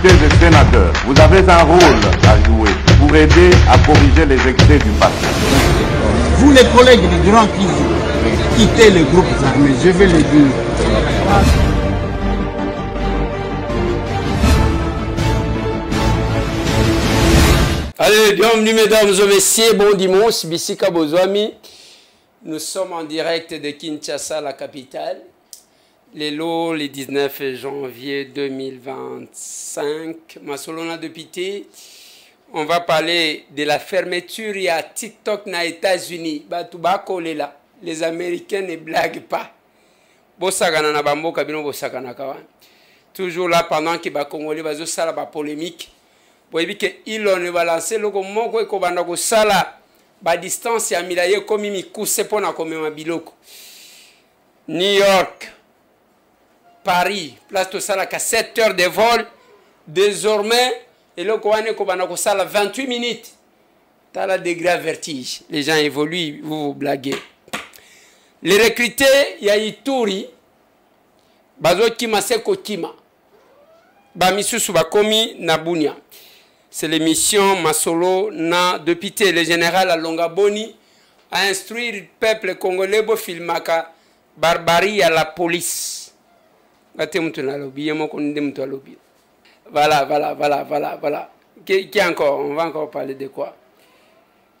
députés et sénateurs, vous avez un rôle à jouer pour aider à corriger les excès du passé. Vous les collègues du Grand qui quittez les groupes armés, je vais le dire. Allez, bienvenue mesdames et messieurs, bon dimanche, Bissika Bozwami. Nous sommes en direct de Kinshasa, la capitale. Le 19 janvier 2025, Masolona de Pité. On va parler de la fermeture à TikTok aux États-Unis. Les Américains ne blaguent pas. Toujours là, pendant que les Congolais ont fait la polémique, ils ont lancé le mot et la distance à Milaye comme il New York, Paris, place de ça, 7 heures de vol. Désormais, et là, on a 28 minutes. Tu as le degré vertige. Les gens évoluent, vous blaguez. Les recrutés, il y a Ituri, Bazo Kima Seko Kima, Bamisusu Bakomi Nabunia. C'est l'émission Masolo na Depité. Le général Alongaboni a instruit le peuple congolais pour filmaka barbarie à la police. Voilà. Qui encore? On va encore parler de quoi?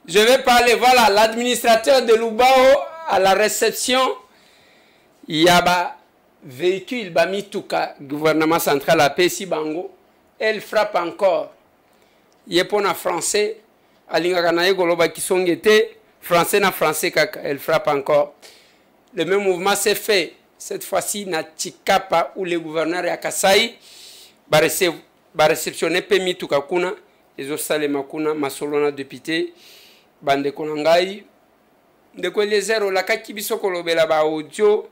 Je vais parler, voilà, l'administrateur de Lubao à la réception. Il y a un véhicule, Bamituka, gouvernement central à Pessi Bango. Elle frappe encore. Il y a un français, français na français, elle frappe encore. Le même mouvement s'est fait. Cette fois-ci, na Chikapa, où le gouverneur est à Kasai, va réceptionner Pemi Tukakuna, les Osale Makuna, Masolona Depité, Bande Konangai. De quoi les zéros, la Kakibiso Kolobela ba audio,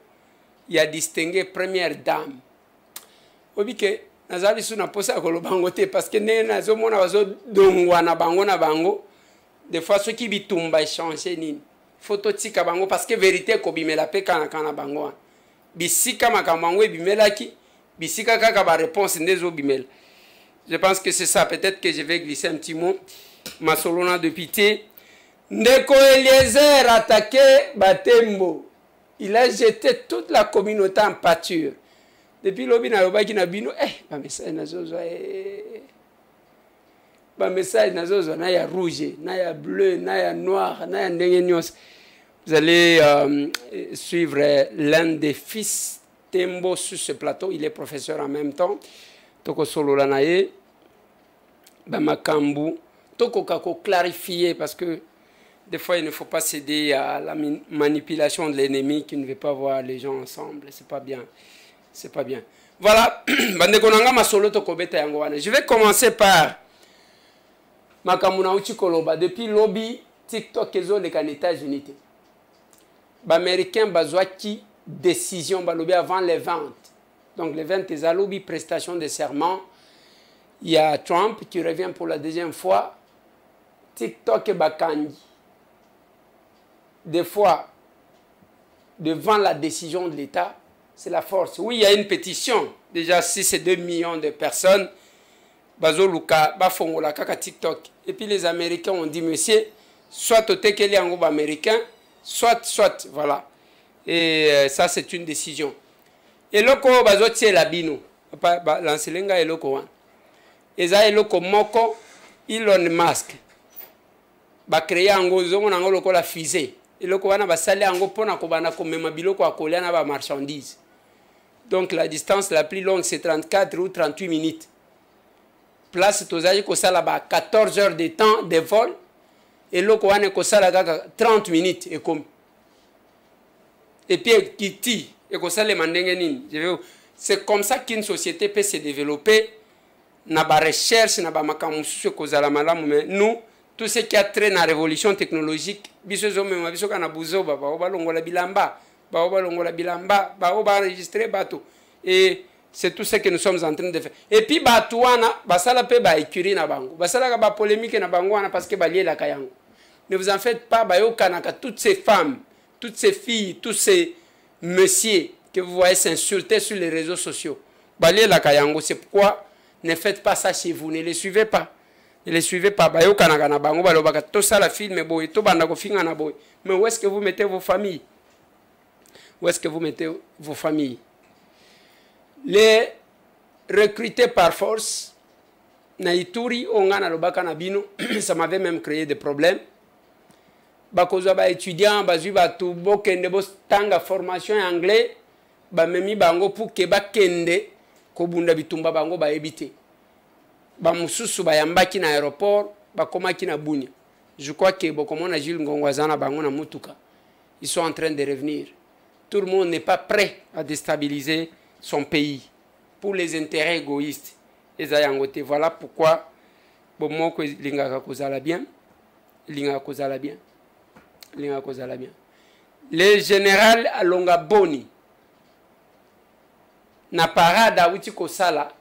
il y a distingué première dame. Obike, Nazali Suna Posa Kolobangote, parce que Nena Zomona Wazo Dongwana Bango na Bango, des fois ceux qui bitumba échanger ni photo tika bango, parce que vérité Kobimela pe kana bango. Bisika makamangwe bimelaki, bisika kaka ba réponse ndezo bimel. Je pense que c'est ça. Peut-être que je vais glisser un petit mot. Masolona de Pité. Ndeko Eliezer attaqué Batembo. Il a jeté toute la communauté en pâture. Depuis l'obi na yobaki na bino, ba message nazozo ba message nazozo na ya rouge, na ya bleu, na ya noir, na ya ndenge nyos. Vous allez suivre l'un des fils Tembo sur ce plateau. Il est professeur en même temps. Toko solo lanaye, Bamakambu. Toko kako clarifier parce que des fois il ne faut pas céder à la manipulation de l'ennemi qui ne veut pas voir les gens ensemble. C'est pas bien. C'est pas bien. Voilà. Je vais commencer par Makamuna Uchikoloba. Depuis lobby TikTok et les États-Unis. Les Américains ont décision avant les ventes. Donc les ventes, ils ont prestation de serment. Il y a Trump qui revient pour la deuxième fois. TikTok et Bakandi. Des fois, devant la décision de l'État, c'est la force. Oui, il y a une pétition. Déjà, si c'est 2 millions de personnes, Bazoluka, Bafongola, Kaka TikTok. Et puis les Américains ont dit, monsieur, soit au Tekeli en groupe américain, soit, voilà. Et ça, c'est une décision. Et loko bazotie la bino. Lancelenga et loko wan. Eza et loko moko, Elon Musk. Ba créer ango zongo nango loko la fusée. Et loko wana ba sali ango pona ko bana ko mema biloko akolia na ba marchandises. Donc la distance la plus longue c'est 34 ou 38 minutes. Place tozaji ko sala ba 14 heures de temps de vol. Et loko wana ko sala 30 minutes et comme. Et puis kiti et ko sala mandenge nini. C'est comme ça qu'une société peut se développer. Na ba recherche na ba makamusu ko zala malamu mais nous tout ce qui a trait dans la révolution technologique, biso zomema biso kana buzo baba oba longola bilamba, ba oba longola bilamba, ba oba enregistrer bateau. Et c'est tout ce que nous sommes en train de faire. Et puis batouana basala pe ba écurie na bango. Basala ba polémique na bango wana parce que ba lié la kayango. Ne vous en faites pas, ba yo kanaka toutes ces femmes, toutes ces filles, tous ces messieurs que vous voyez s'insulter sur les réseaux sociaux. Ba lié la kayango, c'est pourquoi Ne faites pas ça chez vous, ne les suivez pas. Ne les suivez pas. Mais où est-ce que vous mettez vos familles? Où est-ce que vous mettez vos familles? Les recruter par force, na Ituri, ça m'avait même créé des problèmes. Bakoza ba étudiant, ba zuba tout bokende bo tanga formation en anglais, ba memi bango pour que ba kende ko bunda bitumba bango ba ebité. Ba mususu ba yambaki na aéroport, ba komaki na Bunia. Je crois que bokomona Jules Ngongwazana bango na mutuka. Ils sont en train de revenir. Tout le monde n'est pas prêt à déstabiliser son pays pour les intérêts égoïstes. Voilà pourquoi bomoko lingaka kozala bien, lingaka kozala bien. Le général Alonga Boni na parada uti kosala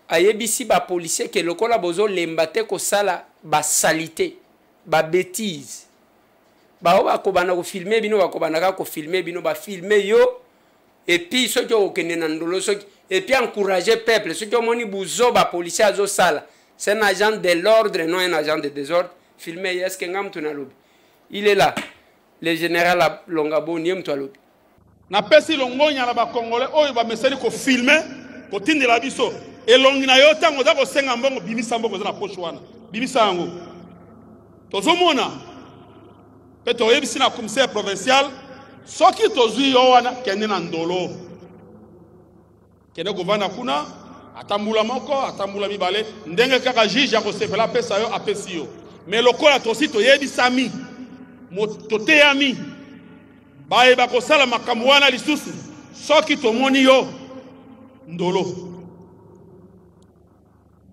ayebisi ba policier ke lokola bozo lembate kosala ba salité ba bêtise ba oba ko bana ko filmer bino ba ko bana ko filmer bino ba filmer yo et puis ce que okende na ndolo et puis encourager peuple ce que moni buzo ba policier azo sala c'est un agent de l'ordre non un agent de désordre filmer est-ce que ngam tunalobi. Il est là, le général Longabo Niemtwalobi. Na pesi longonya la ba congolais oyo ba meseli ko filmer ko tindela biso elongi na yo tango za ko senga mbongo bimisa mbongo za na poche wana bimisa yango tozomona peto yebisi na commissaire provincial soki tozui yo wana kende na ndolo kende govana kuna atambula moko atambula mibale ndenge kaka juge ya ko sepela pesa yo apesi yo mais lokola tosi toyebisami toteyami baye bakosala makambo wana lisusu soki tomoni yo ndolo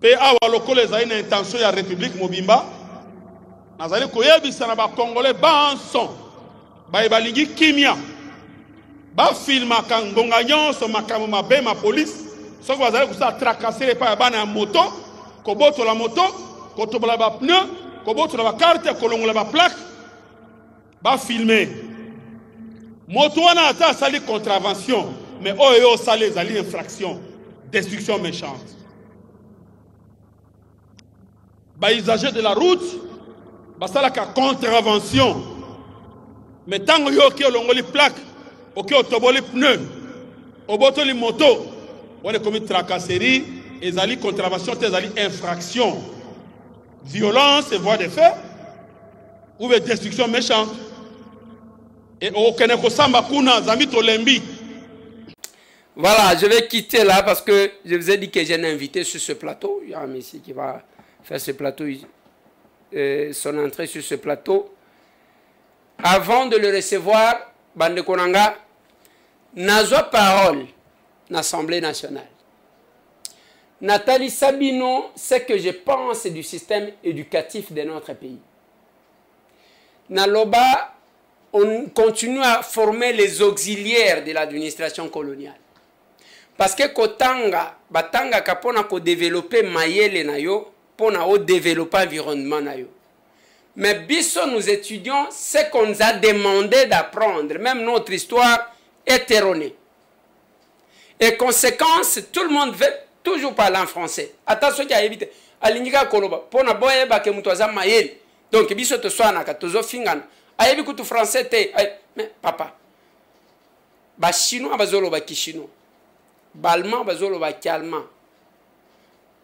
pe awa lokola ezali na intention ya république mobimba nazali koyebisa na bakongolais banson baye balingi kimia bafilmaka ngonga nyonso makambo mabe ma police soki bazali kosala tracasser epai ya bana ya moto kobotola moto kotobola bapneu kobotola bakarte kolongola baplaque ba filmer moto wana ata sali contravention mais oyo sali ezali infraction destruction méchante ba usager de la route basalaka contravention mais tango yo ki olongoli plaque oki otoboli pneu obotoli moto on est commis tracasserie ezali contravention ezali infraction violence et voie de fait ou destruction méchante. Et voilà, je vais quitter là parce que je vous ai dit que j'ai un invité sur ce plateau. Il y a un monsieur qui va faire ce plateau, son entrée sur ce plateau. Avant de le recevoir, Bande Konanga, n'a parole l'Assemblée nationale. Nathalie Sabino, ce que je pense du système éducatif de notre pays. Naloba, on continue à former les auxiliaires de l'administration coloniale. Parce que Kotanga, Batanga kapona ko développer mayele na yo, pona o développer environnement na yo. Mais biso nous étudions ce qu'on nous a demandé d'apprendre, même notre histoire est erronée. Et conséquence, tout le monde veut toujours parler en français. Attention qui a évité. Alingika koloba, pona boye ba ke mutoza mayele. Donc biso to swana ka tozo fingana. Ayebi kutu français te. Mais papa. Ba chinois bazolo ba ki chinois. Ba allemand bazolo ba ki allemand.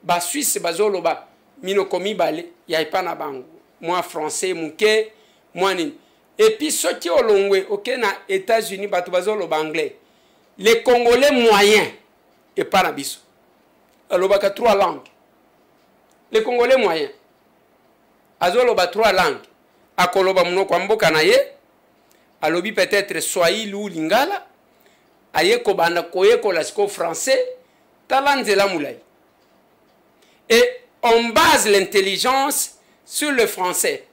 Ba suisse bazolo ba mino komi bale ya ipana bango. Moi français muke, moi nini. Et puis ceux qui ont longwe, ok na États-Unis batu bazolo ba anglais. Les Congolais moyens et pas na biso. Alors ba ka 3 langues. Les Congolais moyens. Azoloba 3 langues. Akoloba munoko mboka na ye. Alobi peut-être Swahili ou Lingala. Aye kobanda koye kolasko français. Talanzela moulay. Et on base l'intelligence sur le français.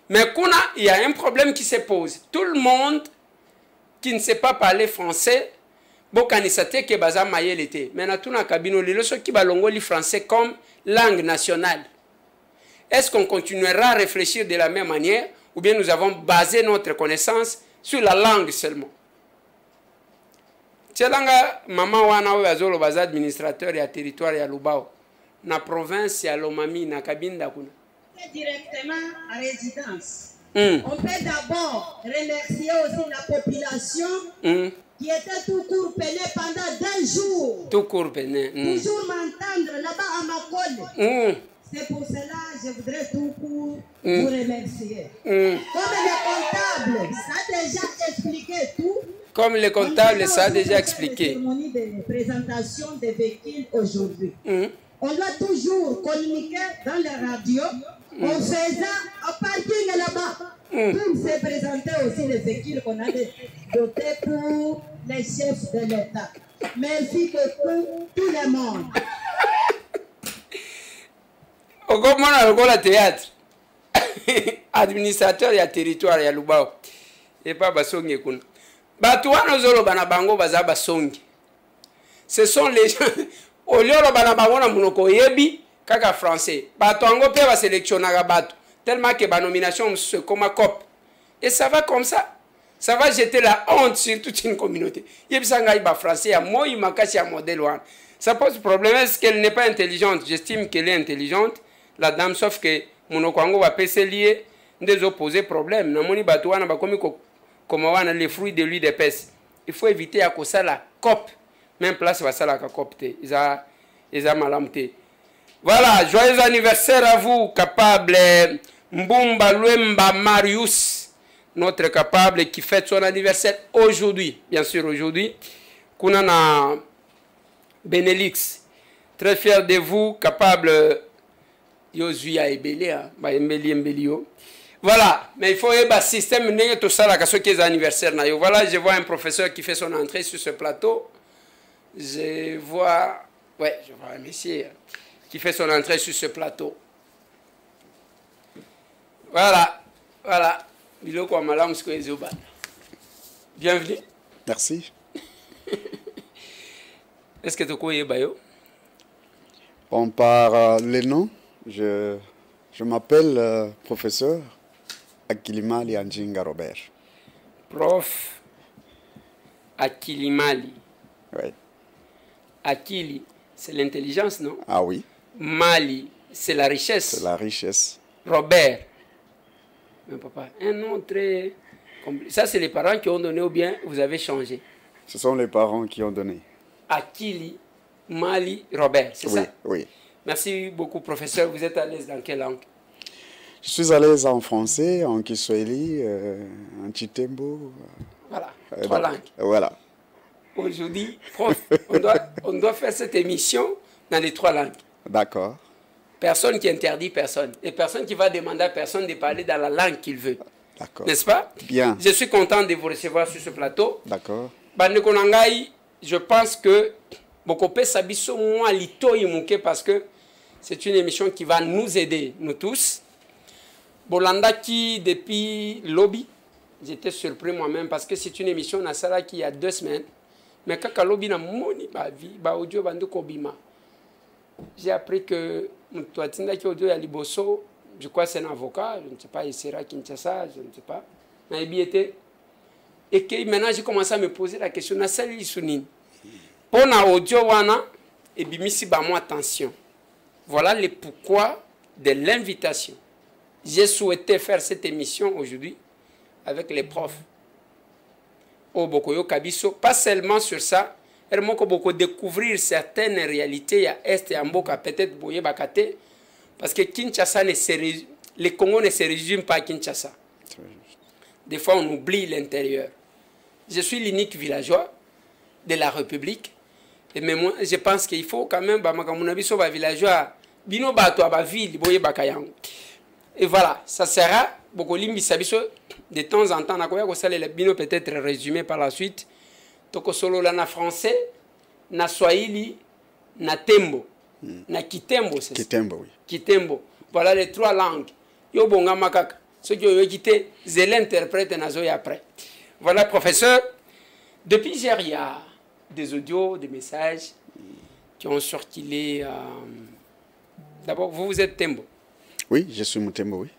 Mais il y a un problème qui se pose. Tout le monde qui ne sait pas parler français, bokanisate ke baza mayele te. Mais na tuna kabino lelo so ki balongo li français comme langue nationale. Est-ce qu'on continuera à réfléchir de la même manière ou bien nous avons basé notre connaissance sur la langue seulement? Tchelanga maman wana oyo azolo baza administrateur ya territoire ya Lubao na province ya Lomami na Kabinda kuna. Directement à résidence. On peut d'abord remercier aussi la population qui était tout court peiné pendant 2 jours. Tout court peiné. Toujours m'entendre là-bas à Makole. C'est pour cela que je voudrais tout court vous remercier. Comme le comptable, ça a déjà expliqué tout. Comme le comptable, ça a déjà expliqué. La cérémonie de présentation des véhicules aujourd'hui. On doit toujours communiquer dans la radio. On faisait un parking là-bas pour se présenter aussi les véhicules qu'on a dotés pour les chefs de l'État. Merci pour tout le monde. Au comment on a théâtre, administrateur ya territoire ya Lubao, et pas basongi kuna. Batuano zolo banabango baza basongi. Ce sont les gens. Au lieu de banabango na munoko yebi kaka français. Batuango pe ba sélectionnera batu tellement que ba nomination se comme COP. Et ça va comme ça. Ça va jeter la honte sur toute une communauté. Yebisanga iba français ya moi makasi ya modèle wan. Ça pose problème, est-ce qu'elle n'est pas intelligente? J'estime qu'elle est intelligente. La dame, sauf que mon Kwango va passer lié des opposés problèmes. Namoni Batouana va comme les fruits de l'huile d'épaisse. Il faut éviter à cause la COP. Même place va ça la COP. Ils ont malamté. Voilà, joyeux anniversaire à vous, capable Mbumba Luemba Marius, notre capable qui fête son anniversaire aujourd'hui. Bien sûr, aujourd'hui. Kunana Benelix, très fier de vous, capable. Voilà, mais il faut un système tout ça là, ce qui est anniversaire. Voilà, je vois un professeur qui fait son entrée sur ce plateau. Je vois un monsieur qui fait son entrée sur ce plateau. Voilà. Bienvenue. Merci. Est-ce que tu connais Bayo? Bon, par les noms, je m'appelle professeur Akilimali Anjinga Robert. Prof Akilimali. Oui. Akili, c'est l'intelligence, non? Ah oui. Mali, c'est la richesse. C'est la richesse. Robert. Mais papa, un nom très compliqué. Ça, c'est les parents qui ont donné ou bien vous avez changé? Ce sont les parents qui ont donné. Akili, Mali, Robert, c'est ça? Oui. Merci beaucoup, professeur. Vous êtes à l'aise dans quelle langue? Je suis à l'aise en français, en Kiswahili, en Chitembo. Voilà, 3 langues. Voilà. Aujourd'hui, prof, on doit faire cette émission dans les 3 langues. D'accord. Personne qui interdit personne. Et personne qui va demander à personne de parler dans la langue qu'il veut. D'accord. N'est-ce pas? Bien. Je suis content de vous recevoir sur ce plateau. D'accord. Bandekonangai, je pense que Bokope Sabiso moi lito imuke parce que c'est une émission qui va nous aider, nous tous. Bolanda qui, depuis lobby, j'étais surpris moi-même parce que c'est une émission Nasara qui il y a 2 semaines. Mais quand lobby na moni ba vie, ba audio bandu kobima. J'ai appris que Mtuatinda qui audio ya liboso, je crois c'est un avocat, je ne sais pas, il sera Kinshasa, je ne sais pas. Mais il était. Et que maintenant j'ai commencé à me poser la question, Nasali Sounine. Pour na audio wana, et bimisi ba moi attention. Voilà le pourquoi de l'invitation. J'ai souhaité faire cette émission aujourd'hui avec les profs au Bokoyo Kabiso. Pas seulement sur ça, elle m'a beaucoup découvrir certaines réalités à Est et en Boka, peut-être Boye Bakate, parce que Kinshasa, les Congos ne se résument pas à Kinshasa. Des fois, on oublie l'intérieur. Je suis l'unique villageois de la République. Et mais moi, je pense qu'il faut quand même, villageois, bino bato aba ville, boye bakayango. Et voilà, ça sera beaucoup de temps en temps. Les bino peut-être résumé par la suite. Toko solo la na français, na swahili, na tembo, na kitembo. Kitembo, oui. Kitembo. Voilà les 3 langues. Yo bonga makaka. Ceux qui ont quitté, je l'interprète nazoy après. Voilà, professeur. Depuis hier, il y a des audios, des messages qui ont circulé. D'abord, vous êtes Tembo. Oui, je suis Moutembo, oui.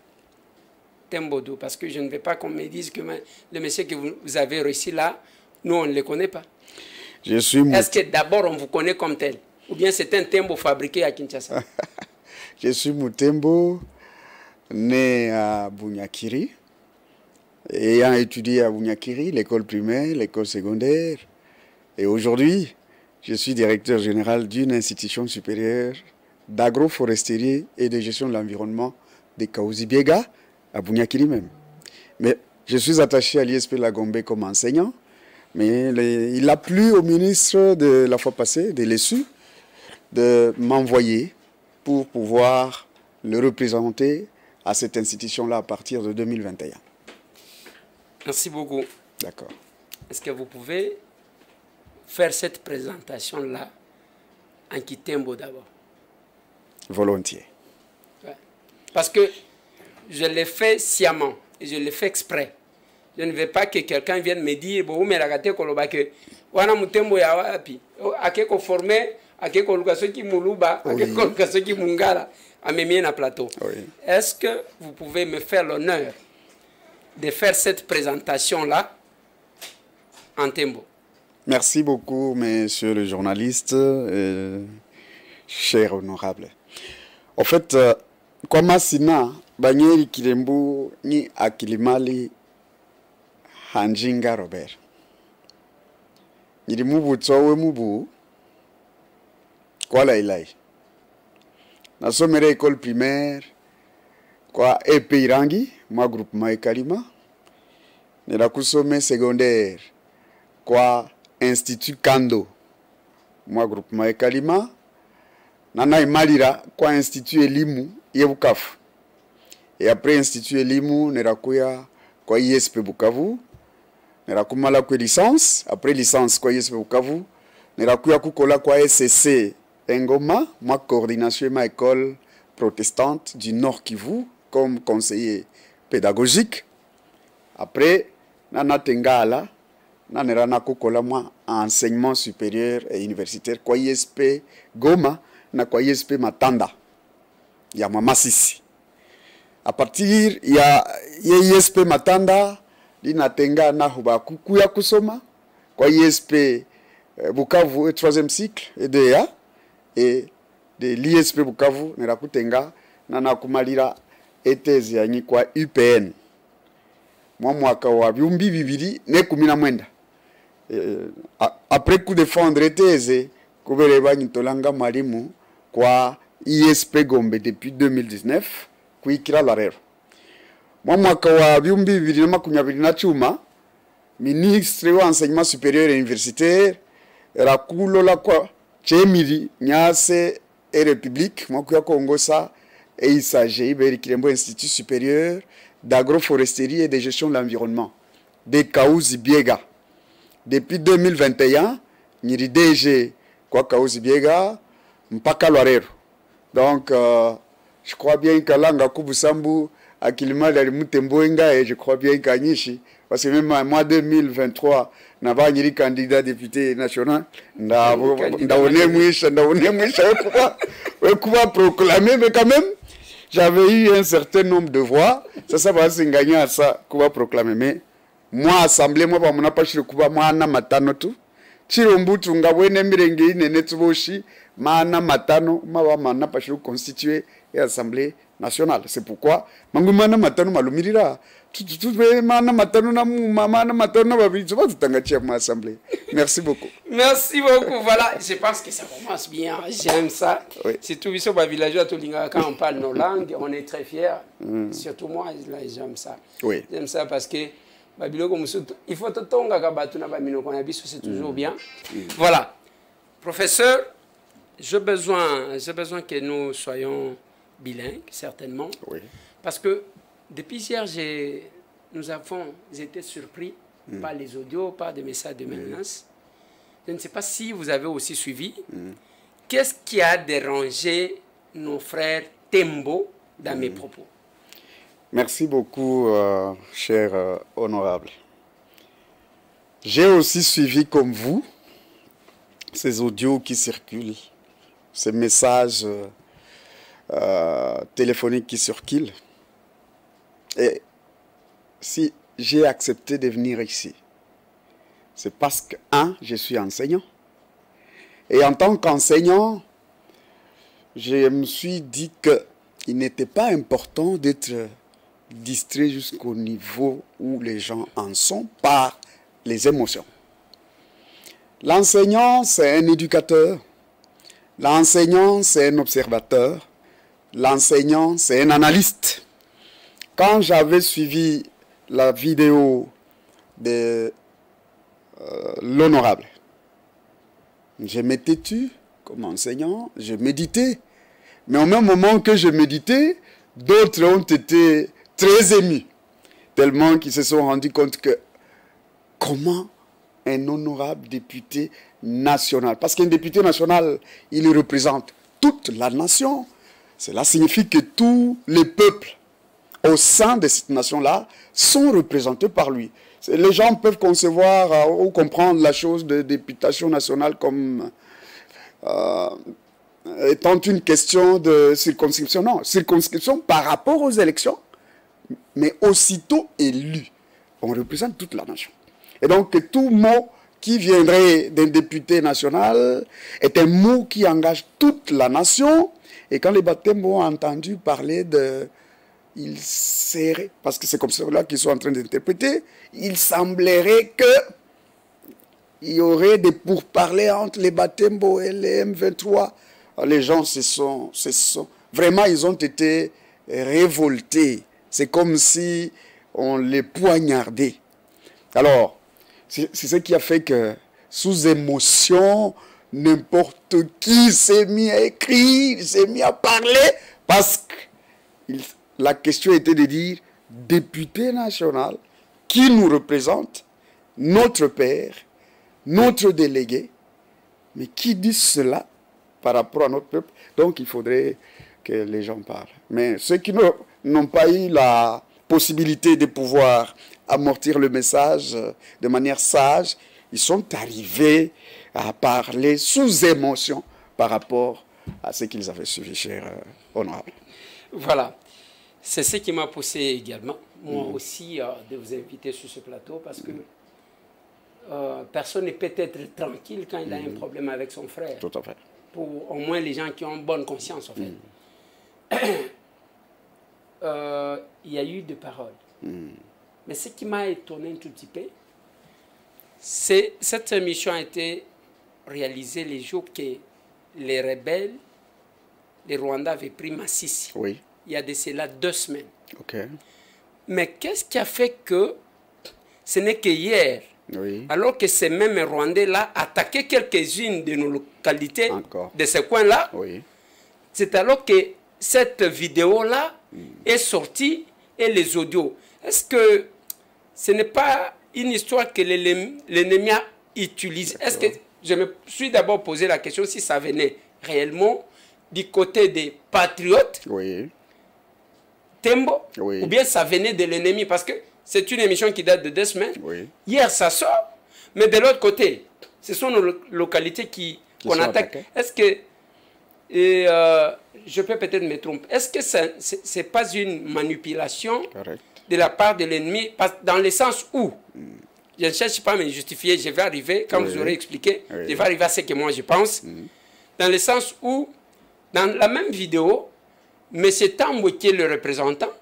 Tembo d'où? Parce que je ne veux pas qu'on me dise que le monsieur que vous avez réussi là, nous, on ne le connaît pas. Est-ce que d'abord on vous connaît comme tel? Ou bien c'est un Tembo fabriqué à Kinshasa? Je suis Mutembo, né à Bunyakiri, ayant étudié à Bunyakiri, l'école primaire, l'école secondaire. Et aujourd'hui, je suis directeur général d'une institution supérieure d'agroforesterie et de gestion de l'environnement de Kaouzi-Biega, à Bunyakiri même. Mais je suis attaché à l'ISP Lagombe comme enseignant, mais il a plu au ministre de la fois passée, de l'ESU, de m'envoyer pour pouvoir le représenter à cette institution-là à partir de 2021. Merci beaucoup. D'accord. Est-ce que vous pouvez faire cette présentation-là en Kitembo d'abord? Volontiers. Ouais. Parce que je l'ai fait sciemment et je l'ai fait exprès. Je ne veux pas que quelqu'un vienne me dire bon, mais la gâte koloba que wana mutembo ya wapi akeko formé akeko lukasoki muluba akeko lukasoki mungala amemie na plateau. Oui. Est-ce que vous pouvez me faire l'honneur de faire cette présentation-là en Tembo? Merci beaucoup, monsieur le journaliste, cher honorable. En fait, kwa masina banyeri kilembu ni akilimali Hanjinga Robert. Niri mubu tsowe mubu kwa lailai. Nasomera école primaire kwa EP Irangi, moi groupement Ekalima. Nira kusome secondaire kwa Institut Kando, moi groupement Ekalima. Nana imalira kwa Institut Elimu Yebukavu. Et après Institut Elimu nira kuya kwa ISP Bukavu. Nira kumala kwa licence, après licence kwa ISP Bukavu. Nira kuya kukola kwa SCC Engoma, moi coordination ma école protestante du Nord Kivu comme conseiller pédagogique. Après nana tengala nana na kukola moi enseignement supérieur et universitaire kwa ISP Goma na kwa ISP Matanda ya mama sisi. À partir ya ISP Matanda linatenga na hubaku kuya kusoma kwa ISP Bukavu 3e cycle EDA et de l'ISP Bukavu nerakutenga na kumalira etezi yanyi kwa UPN mwaka wa 2019. Après coup défendre etezi kubereba nyitolanga mwalimu kwa ISP Gombe depuis 2019 kuikira la rero mwaka wa 2020 ministre wa enseignement supérieur et universitaire rakulola kwa chemiri nyase et république mwaka ya Kongosa et ISAG Iberi Kirembo Institut supérieur d'agroforesterie et de gestion de l'environnement de Kaouzi-Biega. Depuis 2021 nyiri DG kwa Kaouzi-Biega mpaka Lwarero. Donc je crois bien qu'Alanga Kubusambu Akilimali Alimutembo et je crois bien qu'Anishi parce que même en mois 2023 n'a nyiri candidat député national ndaone mwisha kuba proclamer, mais quand même j'avais eu un certain nombre de voix ça va se gagner à ça kuba proclamer. Mais moi assemblée moi ba mona pashire kuba mwana matano tu chirombutu ngabwene mirenge inene tuboshi mana matano maba mana pashire constituer et assemblée nationale. C'est pourquoi mangumana matano malumirira tout mana matano na mana matano na babiri tu vas t'engager à l'assemblée. Merci beaucoup. Merci beaucoup. Voilà, je pense que ça commence bien. J'aime ça. Oui. C'est tout ici au villageois quand on parle nos langues, on est très fiers. Surtout moi, là, j'aime ça. Oui. J'aime ça parce que il faut que c'est toujours bien. Voilà. Professeur, j'ai besoin que nous soyons bilingues, certainement. Oui. Parce que depuis hier, nous avons été surpris par les audios, par des messages de menaces. Je ne sais pas si vous avez aussi suivi. Qu'est-ce qui a dérangé nos frères Tembo dans mes propos? Merci beaucoup, cher honorable. J'ai aussi suivi comme vous ces audios qui circulent, ces messages téléphoniques qui circulent. Et si j'ai accepté de venir ici, c'est parce que, je suis enseignant. Et en tant qu'enseignant, je me suis dit qu'il n'était pas important d'être distrait jusqu'au niveau où les gens en sont par les émotions. L'enseignant, c'est un éducateur. L'enseignant, c'est un observateur. L'enseignant, c'est un analyste. Quand j'avais suivi la vidéo de l'honorable, je m'étais tue comme enseignant, je méditais. Mais au même moment que je méditais, d'autres ont été très émus, tellement qu'ils se sont rendus compte que comment un honorable député national, parce qu'un député national, il représente toute la nation. Cela signifie que tous les peuples au sein de cette nation-là sont représentés par lui. Les gens peuvent concevoir ou comprendre la chose de députation nationale comme étant une question de circonscription. Non, circonscription par rapport aux élections, mais aussitôt élu, on représente toute la nation. Et donc tout mot qui viendrait d'un député national est un mot qui engage toute la nation. Et quand les Batembo ont entendu parler de... Il serait, parce que c'est comme cela qu'ils sont en train d'interpréter, il semblerait que il y aurait des pourparlers entre les Batembo et les M23. Les gens vraiment, ils ont été révoltés. C'est comme si on les poignardait. Alors, c'est ce qui a fait que, sous émotion, n'importe qui s'est mis à écrire, s'est mis à parler, parce que la question était de dire, député national, qui nous représente, notre père, notre délégué, mais qui dit cela par rapport à notre peuple? Donc il faudrait que les gens parlent. Mais ceux qui n'ont pas eu la possibilité de pouvoir amortir le message de manière sage, ils sont arrivés à parler sous émotion par rapport à ce qu'ils avaient suivi, cher honorable. Voilà. C'est ce qui m'a poussé également, moi aussi, de vous inviter sur ce plateau, parce que personne ne peut être tranquille quand il a un problème avec son frère. Tout à fait. Pour au moins les gens qui ont bonne conscience, en fait. Il y a eu des paroles. Mais ce qui m'a étonné un tout petit peu, c'est cette émission a été réalisée les jours que les rebelles, les Rwandais avaient pris Masisi. Oui. Il y a de cela 2 semaines. Ok. Mais qu'est-ce qui a fait que ce n'est que hier, oui, alors que ces mêmes Rwandais-là attaquaient quelques-unes de nos localités, encore, de ce coin-là, oui, c'est alors que cette vidéo-là est sortie et les audios. Est-ce que ce n'est pas une histoire que l'ennemi a utilisée? Est-ce que je me suis d'abord posé la question si ça venait réellement du côté des patriotes, oui, Tembo, oui, ou bien ça venait de l'ennemi? Parce que c'est une émission qui date de 2 semaines. oui. Hier, ça sort. Mais de l'autre côté, ce sont nos localités qu'on attaque. Est-ce que... je peux peut-être me tromper. Est-ce que ce n'est pas une manipulation de la part de l'ennemi? Dans le sens où, je ne cherche pas à me justifier, je vais arriver, quand vous aurez expliqué, je vais arriver à ce que moi je pense. Dans le sens où, dans la même vidéo, M. Tambo, qui est le représentant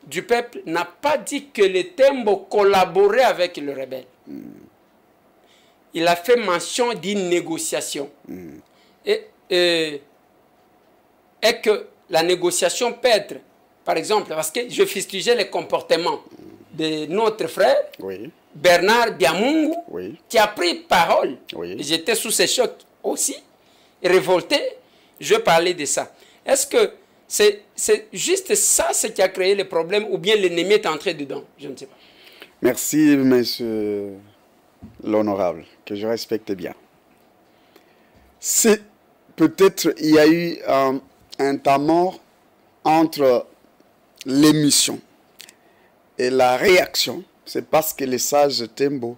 du peuple, n'a pas dit que les Tembo collaboraient avec le rebelle. Il a fait mention d'une négociation. Et que la négociation peut être, par exemple, parce que je fustigeais les comportements de notre frère, Bernard Biamungu, qui a pris parole. J'étais sous ce choc aussi, révolté, je parlais de ça. Est-ce que c'est juste ça ce qui a créé le problème, ou bien l'ennemi est entré dedans? Je ne sais pas. Merci, monsieur l'honorable, que je respecte bien. C'est peut-être il y a eu un temps mort entre l'émission et la réaction. C'est parce que les sages Tembo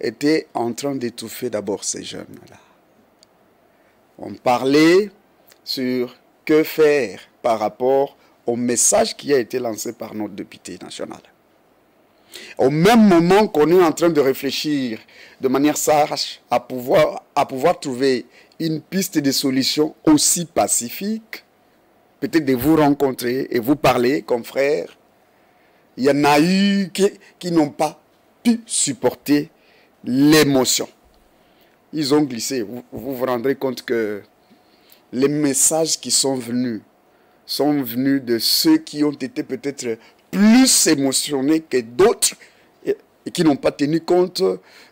étaient en train d'étouffer d'abord ces jeunes-là. On parlait sur que faire par rapport au message qui a été lancé par notre député national. Au même moment qu'on est en train de réfléchir de manière sage à pouvoir trouver une piste de solution aussi pacifique, peut-être de vous rencontrer et vous parler comme frères, il y en a eu qui n'ont pas pu supporter l'émotion. Ils ont glissé. Vous vous rendrez compte que les messages qui sont venus de ceux qui ont été peut-être plus émotionnés que d'autres et qui n'ont pas tenu compte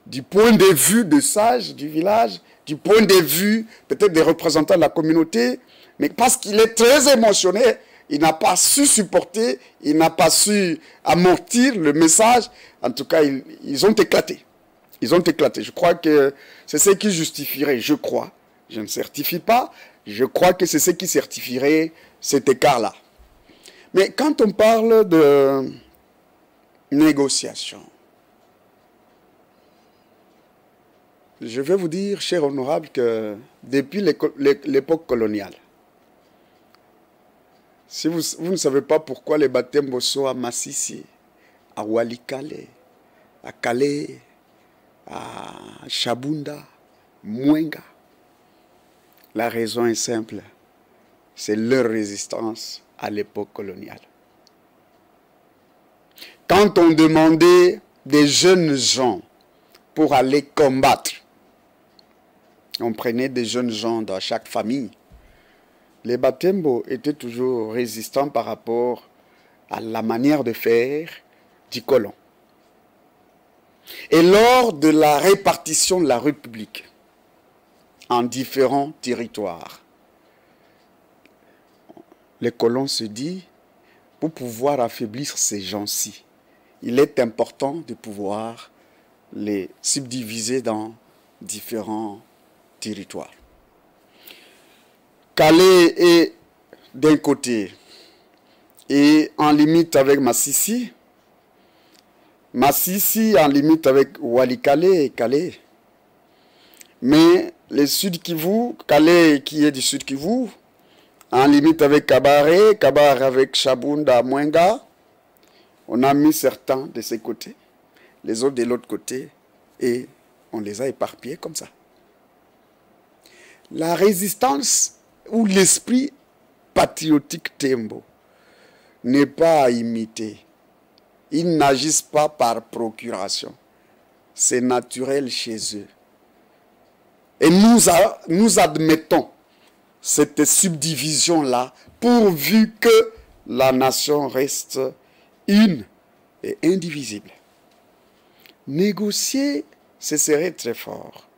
du point de vue de sages du village, du point de vue peut-être des représentants de la communauté, mais parce qu'il est très émotionné, il n'a pas su supporter, il n'a pas su amortir le message. En tout cas, ils ont éclaté. Ils ont éclaté. Je crois que c'est ce qui justifierait, je crois, je ne certifie pas, je crois que c'est ce qui certifierait cet écart-là. Mais quand on parle de négociation, je vais vous dire, cher honorable, que depuis l'époque coloniale, si vous ne savez pas pourquoi les baptêmes sont à Massissi, à Walikale, à Calais, à Chabunda, Mwenga, la raison est simple, c'est leur résistance à l'époque coloniale. Quand on demandait des jeunes gens pour aller combattre, on prenait des jeunes gens dans chaque famille. Les Batembo étaient toujours résistants par rapport à la manière de faire du colon. Et lors de la répartition de la République en différents territoires, les colons se disent, pour pouvoir affaiblir ces gens-ci, il est important de pouvoir les subdiviser dans différents territoires. Calais est d'un côté et en limite avec Massissi. Massissi en limite avec Walikale et Calais. Mais le Sud Kivu, Calais qui est du Sud Kivu, en limite avec Kabare, Kabare avec Chabunda, Mwenga, on a mis certains de ces côtés, les autres de l'autre côté, et on les a éparpillés comme ça. La résistance ou l'esprit patriotique Tembo n'est pas à imiter. Ils n'agissent pas par procuration. C'est naturel chez eux. Et nous admettons cette subdivision-là pourvu que la nation reste une et indivisible. Négocier, ce serait très fort.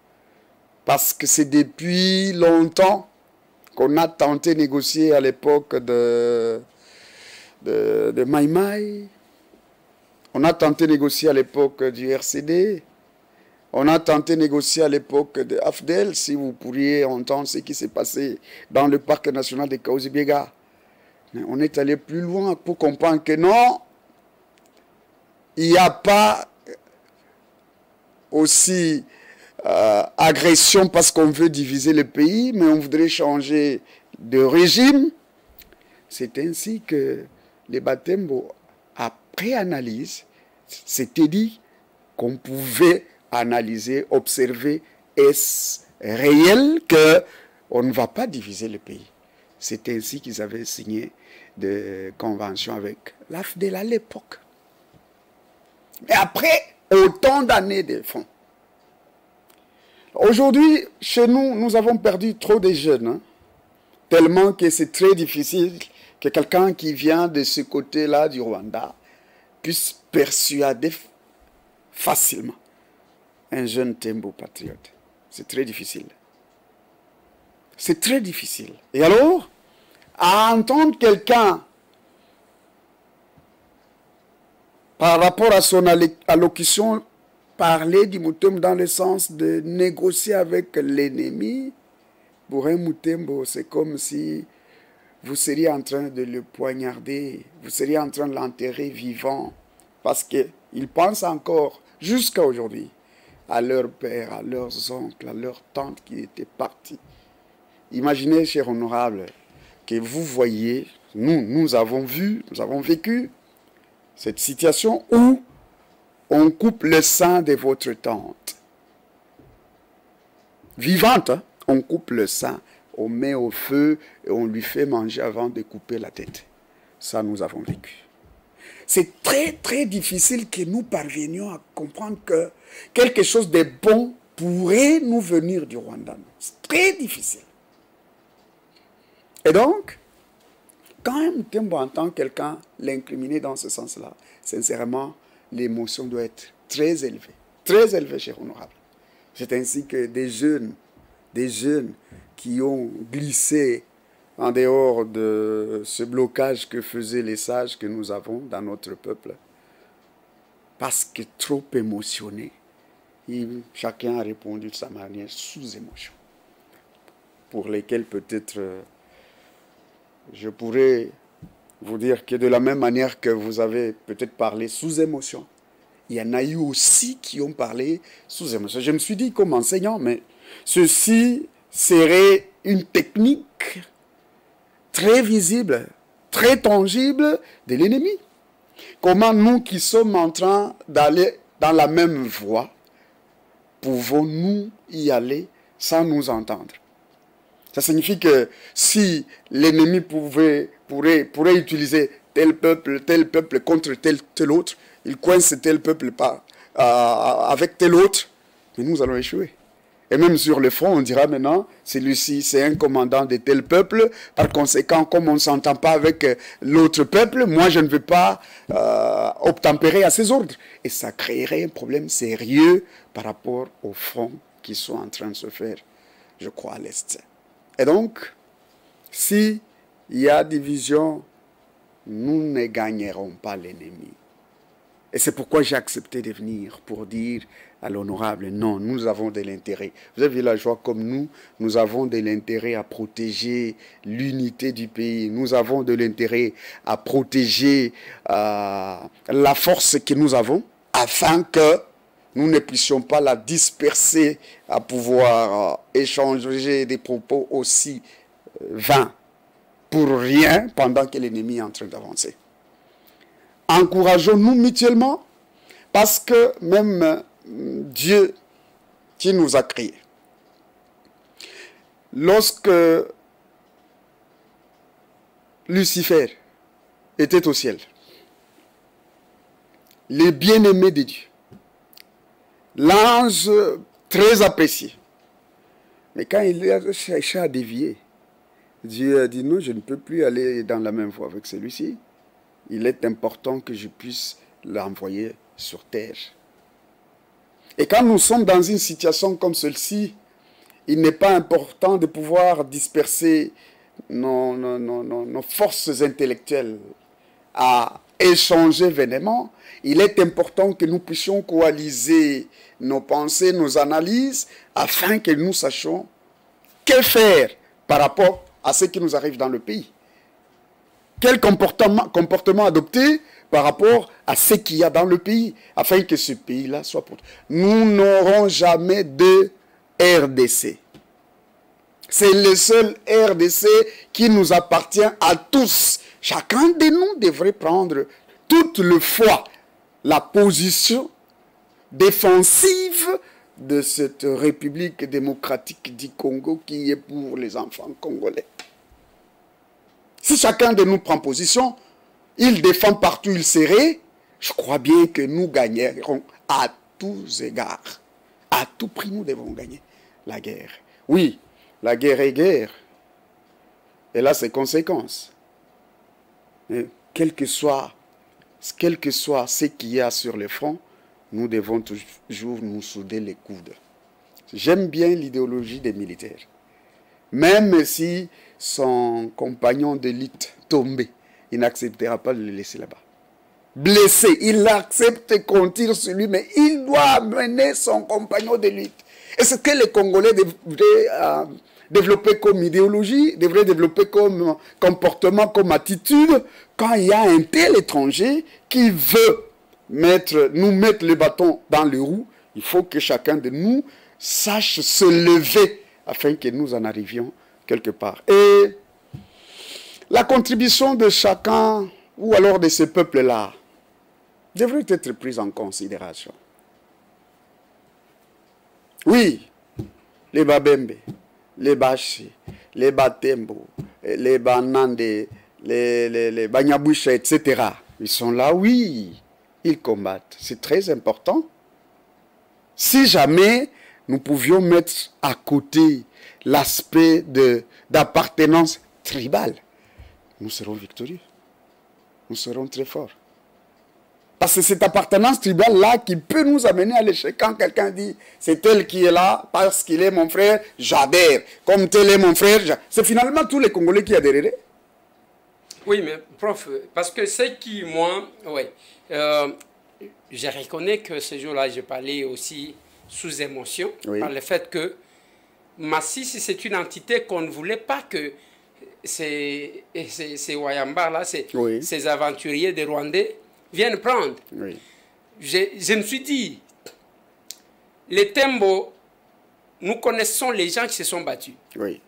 Parce que c'est depuis longtemps qu'on a tenté de négocier à l'époque de Maïmaï. On a tenté de négocier à l'époque du RCD. On a tenté de négocier à l'époque de AFDEL, si vous pourriez entendre ce qui s'est passé dans le parc national de Kaouzi-Biega. Mais on est allé plus loin pour comprendre que non, il n'y a pas aussi agression parce qu'on veut diviser le pays, mais on voudrait changer de régime. C'est ainsi que les Batembo, après analyse, s'étaient dit qu'on pouvait analyser, observer, est-ce réel qu'on ne va pas diviser le pays. C'est ainsi qu'ils avaient signé des conventions avec l'AFDEL à l'époque. Mais après autant d'années de fonds. Aujourd'hui, chez nous, nous avons perdu trop de jeunes, hein, tellement que c'est très difficile que quelqu'un qui vient de ce côté-là du Rwanda puisse persuader facilement un jeune Tembo patriote. C'est très difficile. C'est très difficile. Et alors, à entendre quelqu'un par rapport à son allocution parler du Mutombo dans le sens de négocier avec l'ennemi, pour un Mutombo, c'est comme si vous seriez en train de le poignarder, vous seriez en train de l'enterrer vivant, parce qu'ils pensent encore, jusqu'à aujourd'hui, à leur père, à leurs oncles, à leurs tantes qui étaient partis. Imaginez, cher honorable, que vous voyez, nous avons vu, nous avons vécu cette situation où on coupe le sein de votre tante. Vivante, hein? On coupe le sein, on met au feu et on lui fait manger avant de couper la tête. Ça, nous avons vécu. C'est très, très difficile que nous parvenions à comprendre que quelque chose de bon pourrait nous venir du Rwanda. C'est très difficile. Et donc, quand M. Tembo entend quelqu'un l'incriminer dans ce sens-là, sincèrement, l'émotion doit être très élevée, cher honorable. C'est ainsi que des jeunes qui ont glissé en dehors de ce blocage que faisaient les sages que nous avons dans notre peuple, parce que trop émotionné, chacun a répondu de sa manière sous émotion, pour lesquels peut-être je pourrais vous dire que de la même manière que vous avez peut-être parlé sous émotion, il y en a eu aussi qui ont parlé sous émotion. Je me suis dit comme enseignant, mais ceci serait une technique très visible, très tangible de l'ennemi. Comment nous qui sommes en train d'aller dans la même voie, pouvons-nous y aller sans nous entendre? Ça signifie que si l'ennemi pourrait utiliser tel peuple contre tel autre, il coince tel peuple avec tel autre, mais nous allons échouer. Et même sur le front, on dira maintenant, celui-ci, c'est un commandant de tel peuple. Par conséquent, comme on ne s'entend pas avec l'autre peuple, moi, je ne veux pas obtempérer à ses ordres. Et ça créerait un problème sérieux par rapport aux fronts qui sont en train de se faire, je crois, à l'Est. Et donc, s'il y a division, nous ne gagnerons pas l'ennemi. Et c'est pourquoi j'ai accepté de venir pour dire à l'honorable, non, nous avons de l'intérêt. Vous êtes villageois comme nous avons de l'intérêt à protéger l'unité du pays. Nous avons de l'intérêt à protéger la force que nous avons, afin que nous ne puissions pas la disperser à pouvoir échanger des propos aussi vains pour rien pendant que l'ennemi est en train d'avancer. Encourageons-nous mutuellement, parce que même Dieu qui nous a créés, lorsque Lucifer était au ciel, les bien-aimés de Dieu, l'ange très apprécié, mais quand il a cherché à dévier, Dieu a dit non, je ne peux plus aller dans la même voie avec celui-ci. Il est important que je puisse l'envoyer sur terre. Et quand nous sommes dans une situation comme celle-ci, il n'est pas important de pouvoir disperser nos forces intellectuelles à échanger vainement. Il est important que nous puissions coaliser nos pensées, nos analyses, afin que nous sachions que faire par rapport à ce qui nous arrive dans le pays. Quel comportement adopter par rapport à ce qu'il y a dans le pays, afin que ce pays-là soit protégé. Nous n'aurons jamais de RDC. C'est le seul RDC qui nous appartient à tous. Chacun de nous devrait prendre toute le fois la position défensive de cette République démocratique du Congo qui est pour les enfants congolais. Si chacun de nous prend position, il défend partout où il serait, je crois bien que nous gagnerons à tous égards. À tout prix, nous devons gagner la guerre. Oui, la guerre est guerre. Elle a ses conséquences. Mais quel que soit ce qu'il y a sur le front, nous devons toujours nous souder les coudes. J'aime bien l'idéologie des militaires. Même si son compagnon de lutte tombé, il n'acceptera pas de le laisser là-bas. Blessé, il accepte qu'on tire sur lui, mais il doit amener son compagnon de lutte. Et ce que les Congolais devraient développer comme idéologie, devraient développer comme comportement, comme attitude, quand il y a un tel étranger qui veut nous mettre le bâton dans les roues, il faut que chacun de nous sache se lever afin que nous en arrivions quelque part. Et la contribution de chacun, ou alors de ce peuple-là, devraient être prises en considération. Oui, les Babembe, les Bashi, les Batembo, les Banande, les Banyaboucha, etc. Ils sont là, oui, ils combattent. C'est très important. Si jamais nous pouvions mettre à côté l'aspect d'appartenance tribale, nous serons victorieux. Nous serons très forts. Parce que cette appartenance tribale-là qui peut nous amener à l'échec quand quelqu'un dit c'est tel qui est là parce qu'il est mon frère, j'adhère. Comme tel est mon frère, c'est finalement tous les Congolais qui adhéreraient. Oui, mais prof, parce que c'est qui, moi, ouais, je reconnais que ce jour-là, j'ai parlé aussi sous émotion, oui, par le fait que Masisi, c'est une entité qu'on ne voulait pas que ces Wayamba-là, oui, ces aventuriers des Rwandais, viennent prendre. Oui. Je me suis dit, les Tembo, nous connaissons les gens qui se sont battus. Oui.